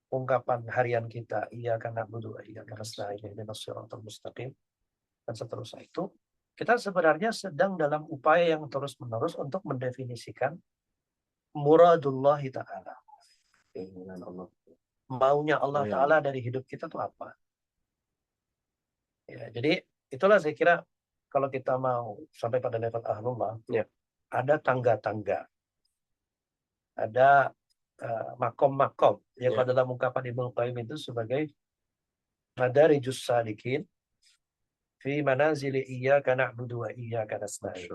ungkapan harian kita, iyyaka na'budu wa iyyaka nasta'in ihdinas siratal mustaqim, dan seterusnya itu, kita sebenarnya sedang dalam upaya yang terus-menerus untuk mendefinisikan muradullahi ta'ala. Maunya Allah Ta'ala dari hidup kita itu apa. Ya, jadi itulah saya kira kalau kita mau sampai pada level ahlullah, ada tangga-tangga, ada makom-makom yang pada dalam ungkapan Ibnu Qayyim itu sebagai madarijus salikin fi manazili iyyaka na'budu wa iyyaka nasta'in.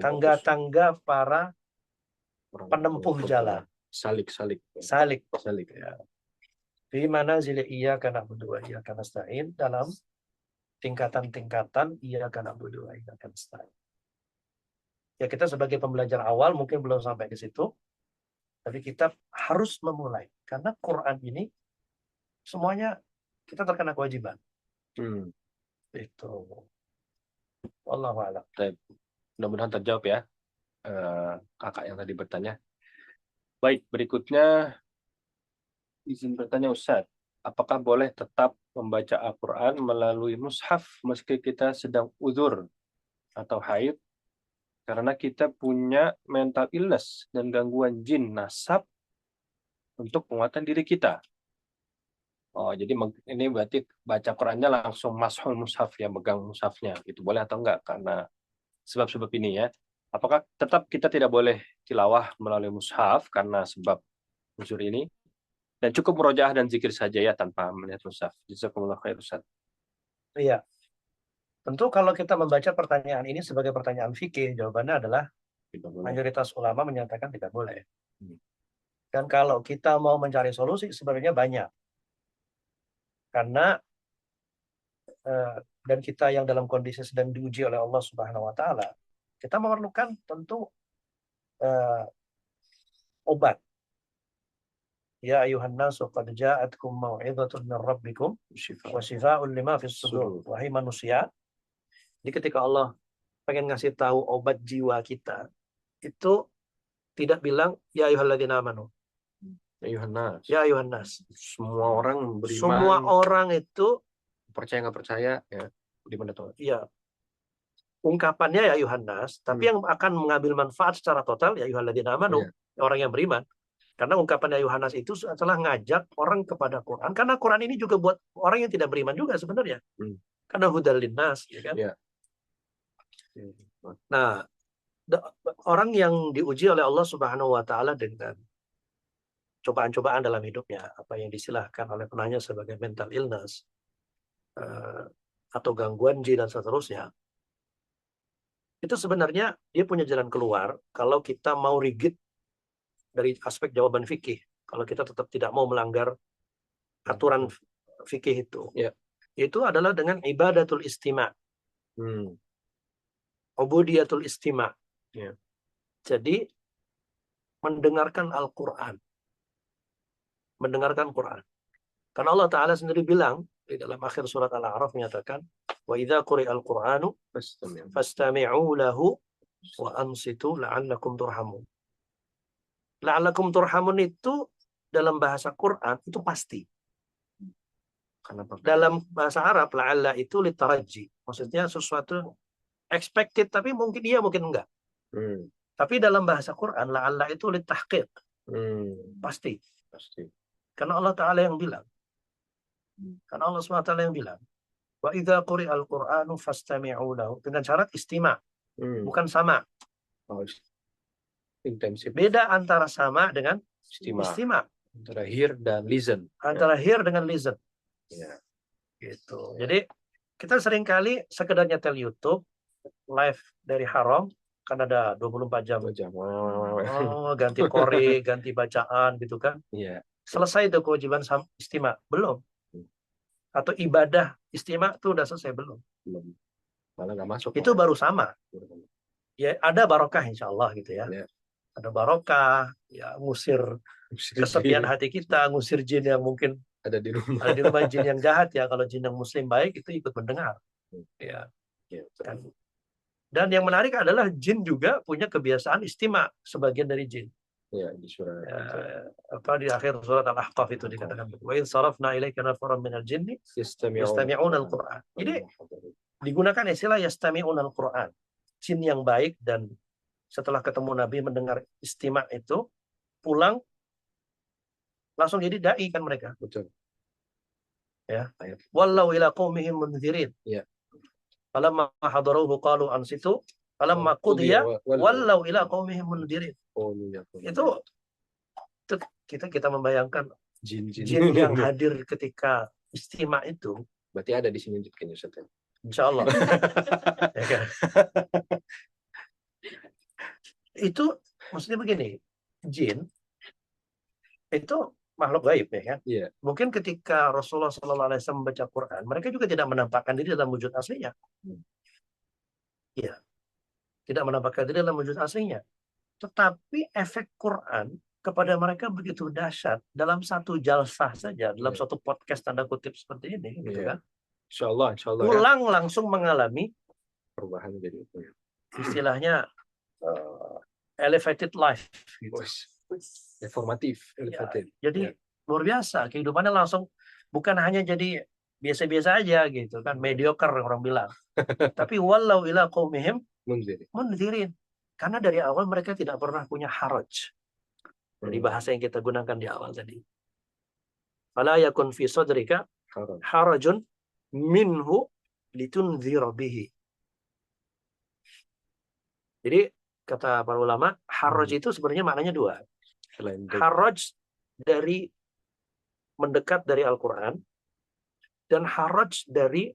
Tangga-tangga para penempuh jalan. Salik. Ya. Fi manazili iyyaka na'budu wa iyyaka nasta'in, dalam tingkatan-tingkatan iyyaka na'budu wa iyyaka nasta'in. Ya, kita sebagai pembelajar awal mungkin belum sampai ke situ, tapi kita harus memulai karena Quran ini semuanya kita terkena kewajiban. Itu. Wallahu a'lam. Mudah-mudahan terjawab ya. kakak yang tadi bertanya. Baik, berikutnya izin bertanya Ustadz, apakah boleh tetap membaca Al-Quran melalui mushaf meski kita sedang uzur atau haid? Karena kita punya mental illness dan gangguan jin nasab untuk penguatan diri kita. Oh, jadi ini berarti baca Qurannya langsung mashul mushaf ya, megang mushafnya. Gitu boleh atau enggak? Karena sebab-sebab ini ya. Apakah tetap kita tidak boleh tilawah melalui mushaf karena sebab unsur ini? Dan cukup murojaah dan zikir saja ya tanpa melihat mushaf. Jazakumullah khair Ustaz. Iya, tentu kalau kita membaca pertanyaan ini sebagai pertanyaan fikih, jawabannya adalah mayoritas ulama menyatakan tidak boleh. Dan kalau kita mau mencari solusi sebenarnya banyak. Karena dan kita yang dalam kondisi sedang diuji oleh Allah Subhanahu wa taala, kita memerlukan tentu obat. Ya ayuhan nasu qad ja'atkum mau'izatun min rabbikum wa shifaa'un lima fis sudur. Wahai manusia, jadi ketika Allah pengen ngasih tahu obat jiwa kita, itu tidak bilang ya ayyuhalladzina amanu. Ya ayuhan nas. Semua orang beriman. Semua orang itu percaya nggak percaya ya di mana tuh? Iya. Ungkapannya ya ayuhan nas, tapi yang akan mengambil manfaat secara total ya ayyuhalladzina amanu, orang yang beriman. Karena ungkapan ya Yohanes itu setelah ngajak orang kepada Quran. Karena Quran ini juga buat orang yang tidak beriman juga sebenarnya. Karena hudal linnas, ya kan? Nah, orang yang diuji oleh Allah Subhanahu wa taala dengan cobaan-cobaan dalam hidupnya, apa yang disilahkan oleh penanya sebagai mental illness atau gangguan jin dan seterusnya. Itu sebenarnya dia punya jalan keluar kalau kita mau rigid dari aspek jawaban fikih. Kalau kita tetap tidak mau melanggar aturan fikih itu adalah dengan ibadatul istima'. Ubudiyatul istima'. Jadi mendengarkan Al-Quran. Mendengarkan Quran. Karena Allah Ta'ala sendiri bilang di dalam akhir surat Al-A'raf menyatakan wa idza quri'al Qur'anu fastami'u lahu wa ansitu la'allakum turhamun. La'allakum turhamun itu dalam bahasa Quran itu pasti. Dalam bahasa Arab la'alla itu litaraji. Maksudnya sesuatu expected tapi mungkin iya mungkin enggak. Tapi dalam bahasa Quran la'alla itu litahqiq. Pasti. Karena Allah Ta'ala yang bilang. Karena Allah SWT yang bilang wa idza quri'al Qur'anu fastami'u lahu dengan syarat istima'. Bukan sama. Intensif. Beda antara sama dengan istima'. Antara hear dan listen. Antara hear dengan listen. Gitu. Jadi kita seringkali sekedar nyetel YouTube live dari Haram kan ada 24 jam. Oh, ganti qori, ganti bacaan gitu kan. Selesai itu kewajiban istima'? Belum. Atau ibadah istima' itu udah selesai belum? Malah nggak masuk. Itu baru sama. Ya ada barokah insya Allah gitu ya. Ada barokah, ya ngusir kesepian hati kita, ngusir jin yang mungkin ada di rumah jin yang jahat ya. Kalau jin yang muslim baik itu ikut mendengar. Ya. Dan yang menarik adalah jin juga punya kebiasaan istima' sebagian dari jin. Di surat di akhir surat Al-Ahqaf itu dikatakan wa in sarafna ilaika nafaran minal jinni yastami'una al-Qur'an. Jadi digunakan istilah yastami'una al-Qur'an. Jin yang baik dan setelah ketemu Nabi mendengar istima' itu pulang langsung jadi dai kan mereka. Betul. Ya. Wallau ila qaumihim mundzirin. Falamma hadaruhu qalu ansitu falamma qudiya wallau ila qaumihim mundzirin. Itu kita membayangkan jin yang hadir ketika istima' itu. Berarti ada di sini kayaknya Ustaz. Insyaallah. Ya kan? Itu maksudnya begini, jin itu makhluk gaib ya kan. Mungkin ketika Rasulullah SAW membaca Quran, mereka juga tidak menampakkan diri dalam wujud aslinya. Tidak menampakkan diri dalam wujud aslinya. Tetapi efek Quran kepada mereka begitu dahsyat dalam satu jalsah saja, dalam satu podcast tanda kutip seperti ini, gitu kan. Insya Allah. Pulang langsung mengalami perubahan jadi istilahnya elevated life gitu. Informatif, Ya, elevated. jadi luar biasa kehidupannya, langsung bukan hanya jadi biasa-biasa aja gitu kan, mediocre orang bilang. Tapi walau ila qaumihim mundzirin. Karena dari awal mereka tidak pernah punya haraj. Dari bahasa yang kita gunakan di awal tadi. Fala yakun fi sadrika harajun minhu litunzira bihi. Jadi kata para ulama, haraj itu sebenarnya maknanya dua. Haraj dari mendekat dari Al-Quran, dan haraj dari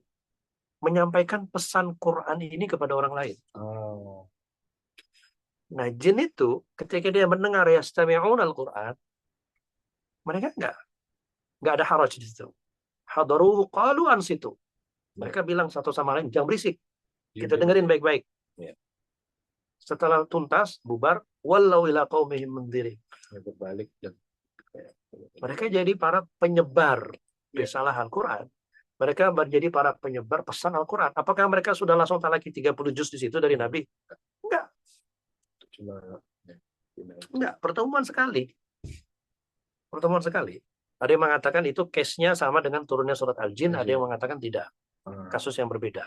menyampaikan pesan Quran ini kepada orang lain. Nah, jin itu ketika dia mendengar yastami'un Al-Quran, mereka nggak ada haraj di situ. Hadaruhu qalu ansitu. Mereka bilang satu sama lain, jangan berisik. Kita dengerin baik-baik. Setelah tuntas, bubar, wallau ila qaumihim mundzirin. Berbalik dan Mereka jadi para penyebar risalah Al-Quran. Mereka menjadi para penyebar pesan Al-Quran. Apakah mereka sudah langsung talaki 30 juz di situ dari Nabi? Enggak. Enggak, pertemuan sekali. Pertemuan sekali. Ada yang mengatakan itu case-nya sama dengan turunnya surat Al-Jin, ada yang mengatakan tidak. Kasus yang berbeda.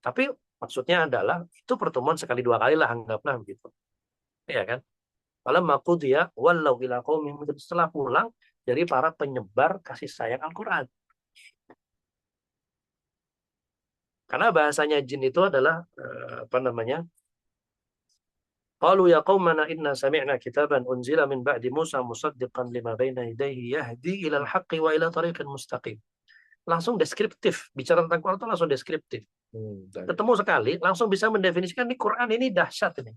Tapi maksudnya adalah itu pertemuan sekali dua kali lah, anggaplah begitu. Ya kan? Falamma qudiya wallaw ila qaumihim, setelah pulang dari para penyebar kasih sayang Al-Quran. Karena bahasanya jin itu adalah apa namanya? Qalu ya qaumana inna sami'na kitaban unzila min ba'di Musa musaddiqan lima baina yadayhi yahdi ila al-haqqi wa ila tariqin mustaqim. Langsung deskriptif, bicara tentang Quran itu langsung deskriptif. Ketemu sekali langsung bisa mendefinisikan nih Quran ini dahsyat ini.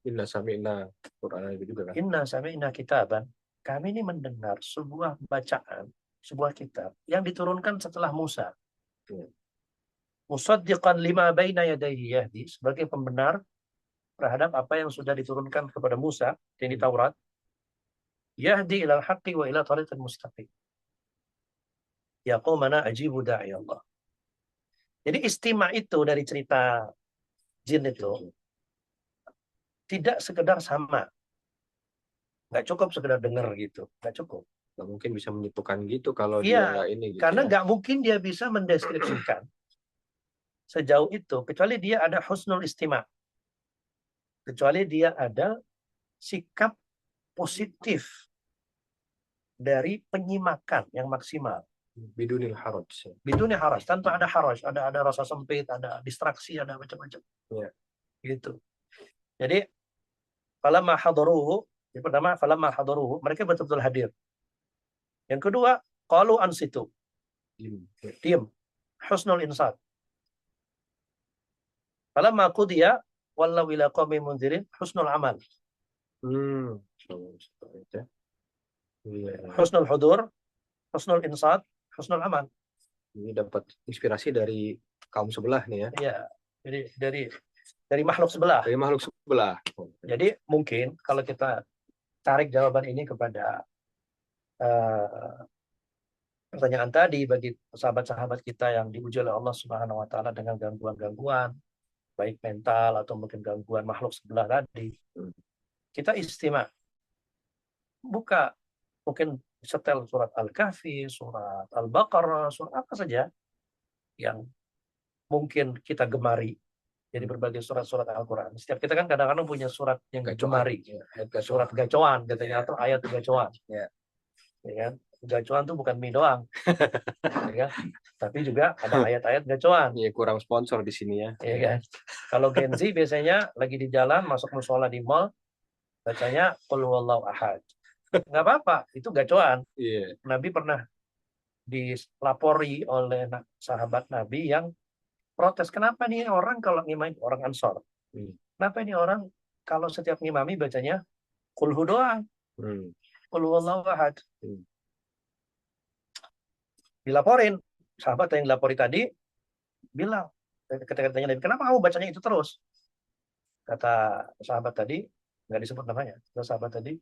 Inna sami'na Quran itu juga kan. Inna sami'na kitaban, kami ini mendengar sebuah bacaan, sebuah kitab yang diturunkan setelah Musa. Musaddiqan lima baina yadayhi yahdi, sebagai pembenar terhadap apa yang sudah diturunkan kepada Musa yang di Taurat. Yahdi ilal haqqi wa ila tariqin mustaqim. Ya qaumana ajibu da'i Allah. Jadi istimewa itu dari cerita jin itu tidak sekedar sama. Nggak cukup sekedar dengar gitu. Nggak cukup. Nggak mungkin bisa menyimpulkan gitu kalau Iya, dia ini gitu. karena nggak mungkin dia bisa mendeskripsikan sejauh itu, kecuali dia ada husnul istima. Kecuali dia ada sikap positif dari penyimakan yang maksimal. Bidunil haraj. Bidunil haraj, tanpa ada haraj, ada rasa sempit, ada distraksi, ada macam-macam. Ya. Gitu. Jadi falamma hadaruhu, yang pertama falamma hadaruhu, mereka betul-betul hadir. Yang kedua, qalu ansitu. Diam. Husnul insat. Falamma qudiya wallaw ila qaumi mundzirin, husnul amal. Husnul hudur, husnul insat, husnul amal. Ini dapat inspirasi dari kaum sebelah nih ya. Iya, jadi dari makhluk sebelah. Dari makhluk sebelah. Jadi mungkin kalau kita tarik jawaban ini kepada pertanyaan tadi, bagi sahabat-sahabat kita yang diuji oleh Allah Subhanahu wa taala dengan gangguan-gangguan baik mental atau mungkin gangguan makhluk sebelah tadi. Kita istimewa. Buka mungkin setel surat Al-Kahfi, surat Al-Baqarah, surat apa saja yang mungkin kita gemari. Jadi berbagai surat-surat Al-Quran. Setiap kita kan kadang-kadang punya surat yang gemari. Surat gacoan katanya, atau ayat gacoan. Ya kan? Gacoan itu bukan mie doang. Ya kan? Tapi juga ada ayat-ayat gacoan. Ya, kurang sponsor di sini ya. Ya kan? Kalau Gen Z biasanya lagi di jalan, masuk musola di mall, bacanya Qul huwallahu ahad. Nggak apa-apa, itu gacoan. Yeah. Nabi pernah dilapori oleh sahabat Nabi yang protes, kenapa nih orang kalau ngimami, orang Ansor, kenapa ini orang kalau setiap ngimami bacanya Qul hu doang, Qul huwallahu ahad. Dilaporin, sahabat yang dilapori tadi bilang, ketika ditanya Nabi, kenapa kamu bacanya itu terus? Kata sahabat tadi, nggak disebut namanya, kata sahabat tadi,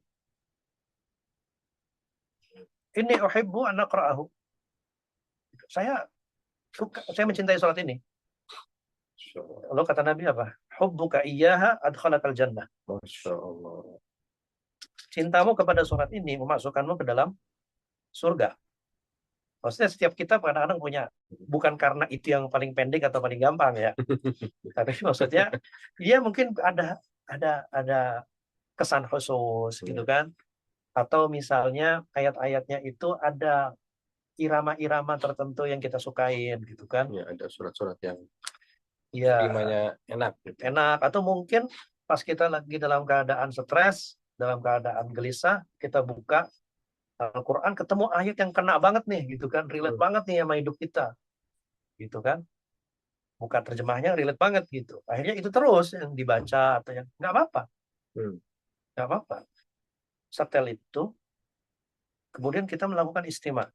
inni uhibbu an aqra'ahu. Saya mencintai surat ini. Lalu kata Nabi apa? hubbuka iyyaha adkhalakal jannah. Masya Allah. Cintamu kepada surat ini memasukkanmu ke dalam surga. Maksudnya setiap kita kadang-kadang punya, bukan karena itu yang paling pendek atau paling gampang ya, tapi maksudnya dia mungkin ada kesan khusus gitu kan, atau misalnya ayat-ayatnya itu ada irama-irama tertentu yang kita sukain gitu kan. Ya, ada surat-surat yang Ya, rimanya enak gitu. enak. Atau mungkin pas kita lagi dalam keadaan stres, dalam keadaan gelisah, kita buka Al-Quran, ketemu ayat yang kena banget nih gitu kan, relate banget nih sama hidup kita gitu kan. Buka terjemahnya relate banget gitu. Akhirnya itu terus yang dibaca atau yang nggak apa-apa. Nggak apa-apa. Setel itu, kemudian kita melakukan istimak.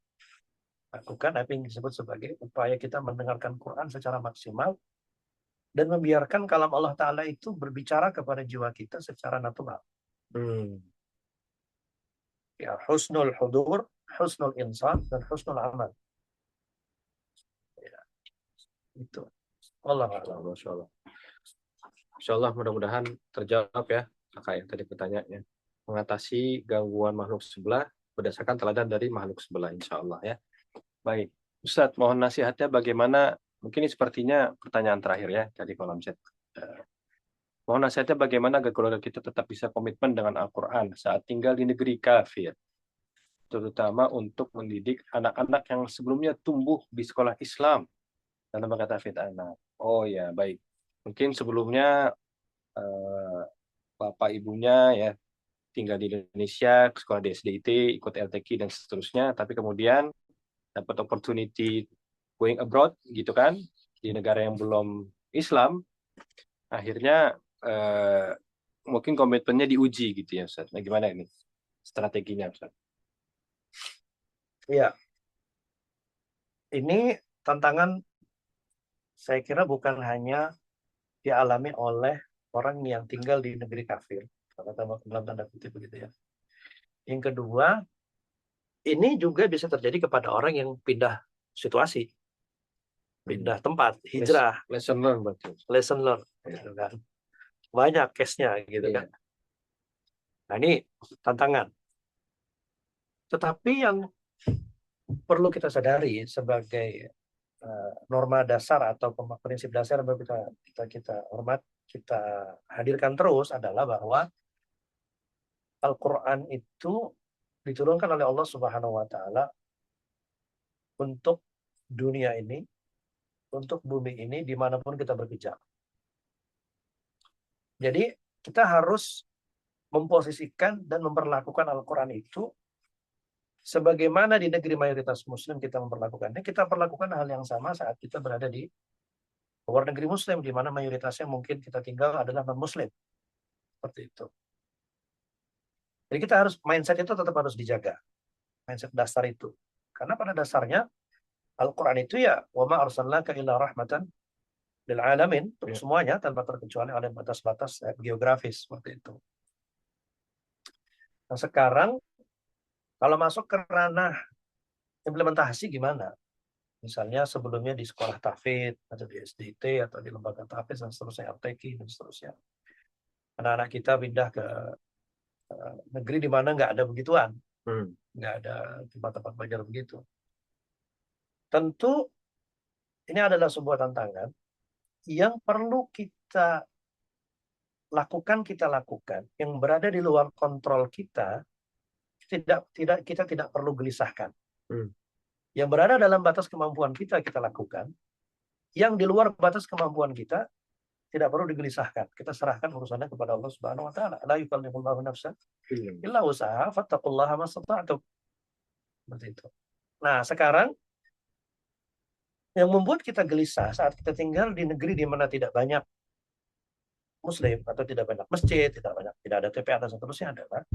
Lakukan apa yang disebut sebagai upaya kita mendengarkan Quran secara maksimal dan membiarkan kalam Allah Ta'ala itu berbicara kepada jiwa kita secara natural. Ya, husnul hudur, husnul insan, dan husnul amal. Ya, itu. Allah Allah. Insya Allah mudah-mudahan terjawab ya kakak yang tadi pertanyaannya. Mengatasi gangguan makhluk sebelah berdasarkan teladan dari makhluk sebelah, insya Allah ya. Baik, Ustadz, mohon nasihatnya bagaimana, mungkin ini sepertinya pertanyaan terakhir ya dari kolom chat. Mohon nasihatnya bagaimana agar keluarga kita tetap bisa komitmen dengan Al-Quran saat tinggal di negeri kafir, terutama untuk mendidik anak-anak yang sebelumnya tumbuh di sekolah Islam dalam kata fit anak. Oh ya, baik. Mungkin sebelumnya bapak ibunya ya tinggal di Indonesia, sekolah di SDIT, ikut LTQ dan seterusnya, tapi kemudian dapat opportunity going abroad gitu kan, di negara yang belum Islam, akhirnya mungkin komitmennya diuji gitu ya Ustaz. Nah, gimana ini strateginya Ustaz? Ya, ini tantangan saya kira bukan hanya dialami oleh orang yang tinggal di negeri kafir, dalam tanda kutip begitu ya. Yang kedua, ini juga bisa terjadi kepada orang yang pindah situasi, pindah tempat, hijrah, lesson learn berarti. lesson learn, gitu kan. Banyak case-nya gitu kan. Nah, ini tantangan. Tetapi yang perlu kita sadari sebagai norma dasar atau prinsip dasar yang kita hormat, kita hadirkan terus adalah bahwa Al-Quran itu diturunkan oleh Allah Subhanahu wa Ta'ala untuk dunia ini, untuk bumi ini, dimanapun kita berpijak. Jadi kita harus memposisikan dan memperlakukan Al-Quran itu sebagaimana di negeri mayoritas Muslim kita memperlakukannya. Kita perlakukan hal yang sama saat kita berada di luar negeri Muslim, di mana mayoritasnya mungkin kita tinggal adalah non-Muslim. Seperti itu. Jadi kita harus, mindset itu tetap harus dijaga. Mindset dasar itu. Karena pada dasarnya Al-Quran itu ya wa ma arsalnaka illa rahmatan lil alamin, untuk semuanya tanpa terkecuali oleh batas-batas geografis seperti itu. Nah, sekarang kalau masuk ke ranah implementasi gimana? Misalnya sebelumnya di sekolah tahfidz atau di SDIT atau di lembaga tahfidz dan seterusnya, RTQ dan seterusnya. Anak-anak kita pindah ke negeri di mana nggak ada begituan, nggak ada tempat-tempat belajar begitu. Tentu ini adalah sebuah tantangan yang perlu kita lakukan, yang berada di luar kontrol kita, kita tidak perlu gelisahkan. Yang berada dalam batas kemampuan kita lakukan, yang di luar batas kemampuan kita tidak perlu digelisahkan. Kita serahkan urusannya kepada Allah Subhanahu wa Ta'ala. La yukallifullahu nafsan illa wus'aha fattaqullaha mastata'tum. Seperti itu. Nah, sekarang yang membuat kita gelisah saat kita tinggal di negeri di mana tidak banyak Muslim atau tidak banyak masjid, tidak ada TPA dan seterusnya adalah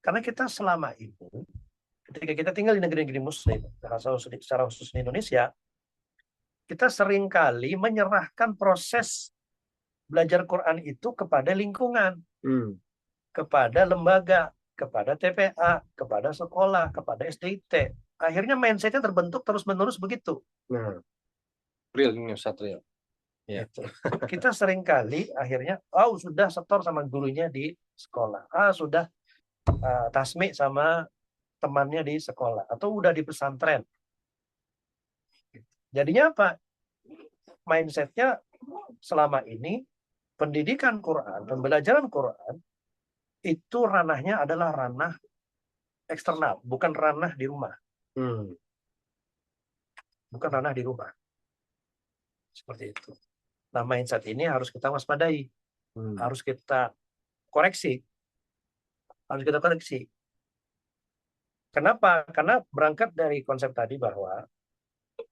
karena kita selama ini ketika kita tinggal di negeri-negeri Muslim, secara khusus di Indonesia, kita seringkali menyerahkan proses belajar Quran itu kepada lingkungan, kepada lembaga, kepada TPA, kepada sekolah, kepada SDIT. Akhirnya mindsetnya terbentuk terus-menerus begitu. Real ini Ustaz, real. Ya. Gitu. Kita seringkali akhirnya sudah setor sama gurunya di sekolah, sudah tasmik sama temannya di sekolah, atau udah di pesantren. Jadinya apa? Mindsetnya selama ini pendidikan Quran, pembelajaran Quran itu ranahnya adalah ranah eksternal, bukan ranah di rumah. Bukan ranah di rumah. Seperti itu. Nah, mindset ini harus kita waspadai. Harus kita koreksi. Harus kita koreksi. Kenapa? Karena berangkat dari konsep tadi bahwa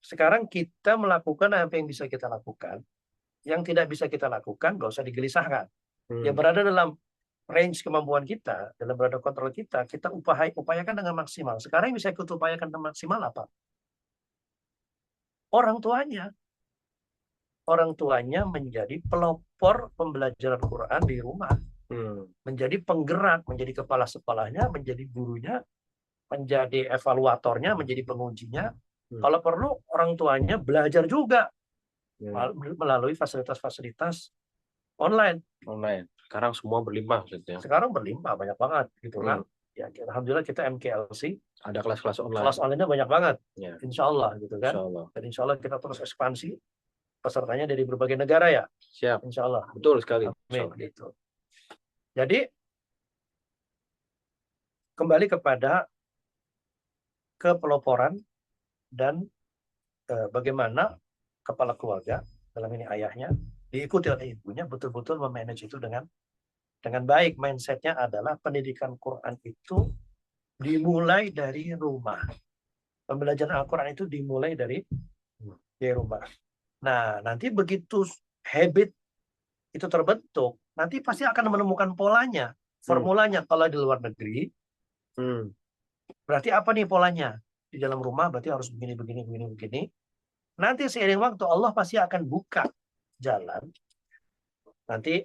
sekarang kita melakukan apa yang bisa kita lakukan. Yang tidak bisa kita lakukan, nggak usah digelisahkan. Yang berada dalam range kemampuan kita, dalam berada kontrol kita upayakan dengan maksimal. Sekarang yang bisa kita upayakan dengan maksimal apa? Orang tuanya. Orang tuanya menjadi pelopor pembelajaran Quran di rumah. Menjadi penggerak, menjadi kepala-kepalanya, menjadi gurunya, menjadi evaluatornya, menjadi pengujinya. Kalau perlu orang tuanya belajar juga melalui fasilitas-fasilitas online. Sekarang semua berlimpah. Sekarang berlimpah banyak banget gitu kan. Ya, alhamdulillah kita MKLC ada kelas-kelas online. Kelas online-nya banyak banget. Ya. Insya Allah gitu kan. Dan insya Allah kita terus ekspansi. Pesertanya dari berbagai negara ya. Siap. Insya Allah. Betul sekali. Amin. Gitu. Jadi kembali kepada kepeloporan dan bagaimana kepala keluarga, dalam ini ayahnya, diikuti oleh ibunya, betul-betul memanage itu dengan baik. Mindsetnya adalah pendidikan Quran itu dimulai dari rumah. Pembelajaran Al-Quran itu dimulai dari rumah. Nah, nanti begitu habit itu terbentuk, nanti pasti akan menemukan polanya, formulanya. Kalau di luar negeri, berarti apa nih polanya? Di dalam rumah berarti harus begini. Nanti seiring waktu Allah pasti akan buka jalan. Nanti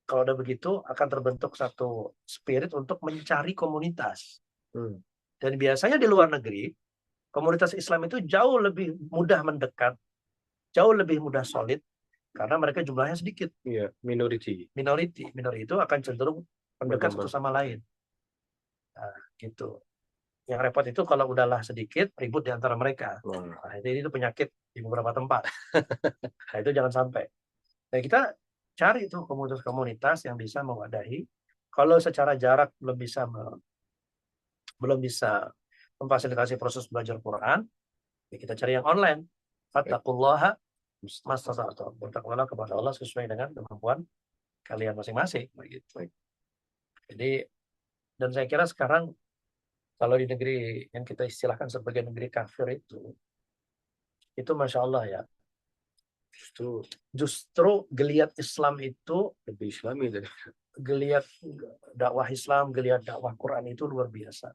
kalau udah begitu akan terbentuk satu spirit untuk mencari komunitas. Dan biasanya di luar negeri, komunitas Islam itu jauh lebih mudah mendekat, jauh lebih mudah solid, karena mereka jumlahnya sedikit. Iya, minority itu akan cenderung mendekat satu sama lain. Nah, gitu. Yang repot itu kalau udahlah sedikit, ribut di antara mereka. Nah, itu penyakit di beberapa tempat. Nah, itu jangan sampai. Nah, kita cari itu komunitas-komunitas yang bisa mewadahi. Kalau secara jarak belum bisa memfasilitasi proses belajar Quran, ya kita cari yang online. Fattaqullaha mastata'tum. Bertakwalah kepada Allah sesuai dengan kemampuan kalian masing-masing. Begitu. Jadi, dan saya kira sekarang kalau di negeri yang kita istilahkan sebagai negeri kafir itu Masya Allah ya. Justru geliat Islam itu lebih Islami dari geliat dakwah Islam, geliat dakwah Quran itu luar biasa.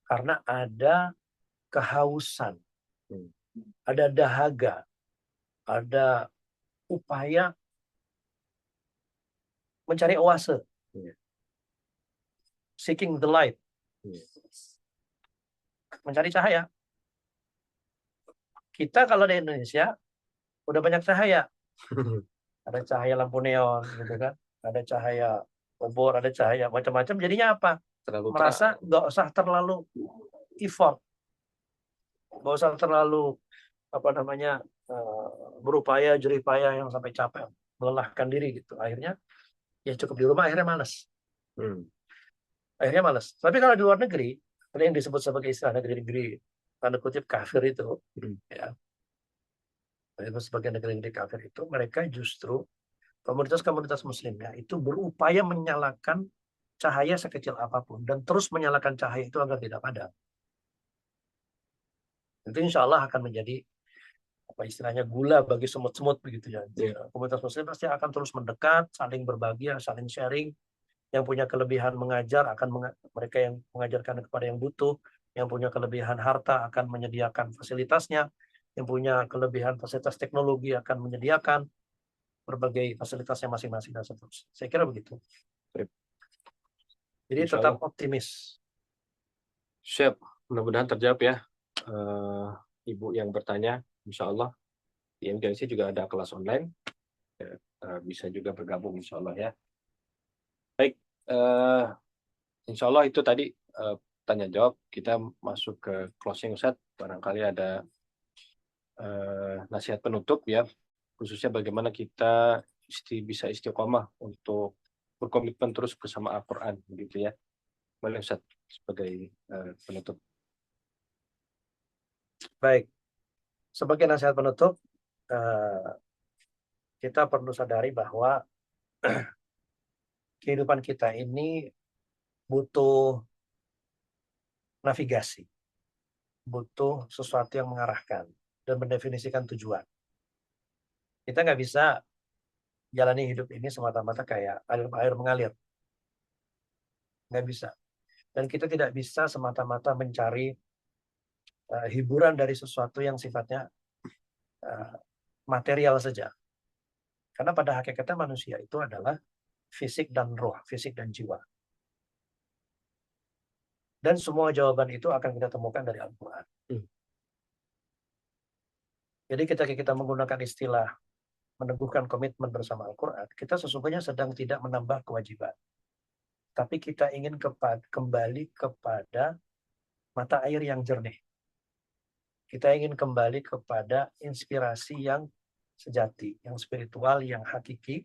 Karena ada kehausan, ada dahaga, ada upaya mencari oase, seeking the light, mencari cahaya. Kita kalau di Indonesia udah banyak cahaya, ada cahaya lampu neon, gitu kan, ada cahaya obor, ada cahaya macam-macam. Jadinya apa? Merasa nggak usah terlalu effort, nggak usah terlalu berupaya jerih payah yang sampai capek, melelahkan diri gitu. Akhirnya ya cukup di rumah, akhirnya malas. Tapi kalau di luar negeri, ada yang disebut sebagai istilah negeri-negeri tanda kutip kafir itu, ya, sebagai negeri-negeri kafir itu, mereka justru komunitas-komunitas muslimnya itu berupaya menyalakan cahaya sekecil apapun dan terus menyalakan cahaya itu agar tidak padam. Itu insya Allah akan menjadi istilahnya gula bagi semut-semut begitu ya. Komunitas muslim pasti akan terus mendekat, saling berbagi, saling sharing. Yang punya kelebihan mengajar mereka yang mengajarkan kepada yang butuh, yang punya kelebihan harta akan menyediakan fasilitasnya, yang punya kelebihan fasilitas teknologi akan menyediakan berbagai fasilitasnya masing-masing dan seterusnya. Saya kira begitu. Jadi tetap optimis. Siap, mudah-mudahan terjawab ya Ibu yang bertanya, insya Allah. Di MGLC juga ada kelas online, ya, bisa juga bergabung insya Allah ya. Baik, insya Allah itu tadi tanya jawab. Kita masuk ke closing Ustadz. Barangkali ada nasihat penutup ya, khususnya bagaimana kita bisa istiqomah untuk berkomitmen terus bersama Al-Quran begitu ya. Boleh Ustadz sebagai penutup. Baik, sebagai nasihat penutup, kita perlu sadari bahwa kehidupan kita ini butuh navigasi, butuh sesuatu yang mengarahkan dan mendefinisikan tujuan. Kita nggak bisa jalani hidup ini semata-mata kayak air mengalir. Nggak bisa. Dan kita tidak bisa semata-mata mencari hiburan dari sesuatu yang sifatnya material saja. Karena pada hakikatnya manusia itu adalah fisik dan roh, fisik dan jiwa. Dan semua jawaban itu akan kita temukan dari Al-Quran. Jadi ketika kita menggunakan istilah meneguhkan komitmen bersama Al-Quran, kita sesungguhnya sedang tidak menambah kewajiban. Tapi kita ingin kembali kepada mata air yang jernih. Kita ingin kembali kepada inspirasi yang sejati, yang spiritual, yang hakiki,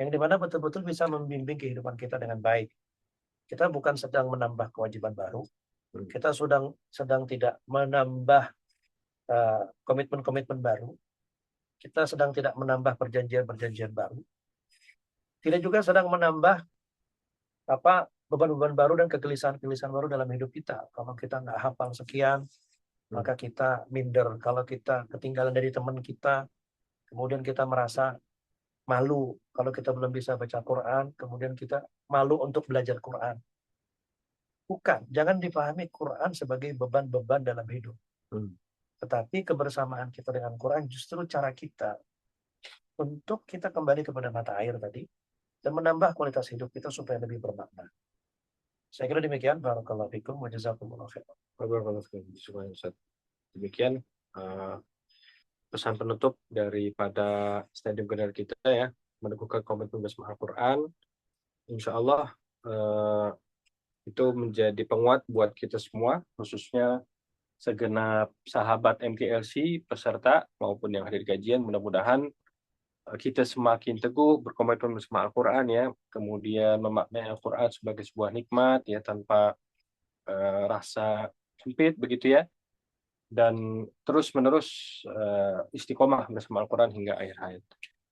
yang dimana betul-betul bisa membimbing kehidupan kita dengan baik. Kita bukan sedang menambah kewajiban baru, kita sedang tidak menambah komitmen-komitmen baru, kita sedang tidak menambah perjanjian-perjanjian baru, tidak juga sedang menambah beban-beban baru dan kegelisahan-kegelisahan baru dalam hidup kita. Kalau kita nggak hafal sekian, maka kita minder. Kalau kita ketinggalan dari teman kita, kemudian kita merasa malu kalau kita belum bisa baca Quran, kemudian kita malu untuk belajar Quran. Bukan, jangan dipahami Quran sebagai beban-beban dalam hidup. Tetapi kebersamaan kita dengan Quran justru cara kita untuk kita kembali kepada mata air tadi dan menambah kualitas hidup kita supaya lebih bermakna. Saya kira demikian. Barakallahu fikum wa jazakumullahu khairan. Demikian pesan penutup daripada Stadium General kita ya, meneguhkan komitmen bersama Al-Quran. Insya Allah itu menjadi penguat buat kita semua, khususnya segenap sahabat MTLC, peserta maupun yang hadir kajian. Mudah-mudahan kita semakin teguh berkomitmen bersama Al-Quran ya, kemudian memaknai Al-Quran sebagai sebuah nikmat ya, tanpa rasa sempit begitu ya, dan terus-menerus istiqomah bersama Al-Quran hingga akhir hayat.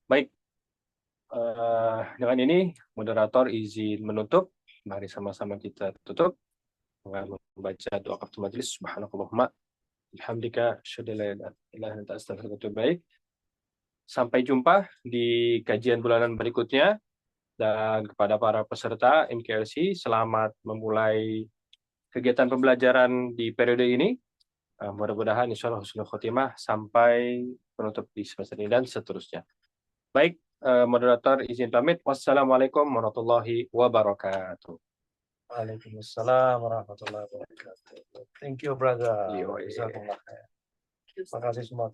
Baik, dengan ini moderator izin menutup. Mari sama-sama kita tutup dengan membaca doa kafatul majelis. Subhanakallahumma bihamdika asyhadu an la ilaha illa anta astaghfiruka wa atubu ilaik. Sampai jumpa di kajian bulanan berikutnya. Dan kepada para peserta MKLC, selamat memulai kegiatan pembelajaran di periode ini. Mudah-mudahan insya Allah husnul khotimah sampai penutup di semester ini dan seterusnya. Baik, moderator izin pamit. Wassalamualaikum warahmatullahi wabarakatuh. Waalaikumsalam warahmatullahi wabarakatuh. Thank you, brother. Terima kasih semua.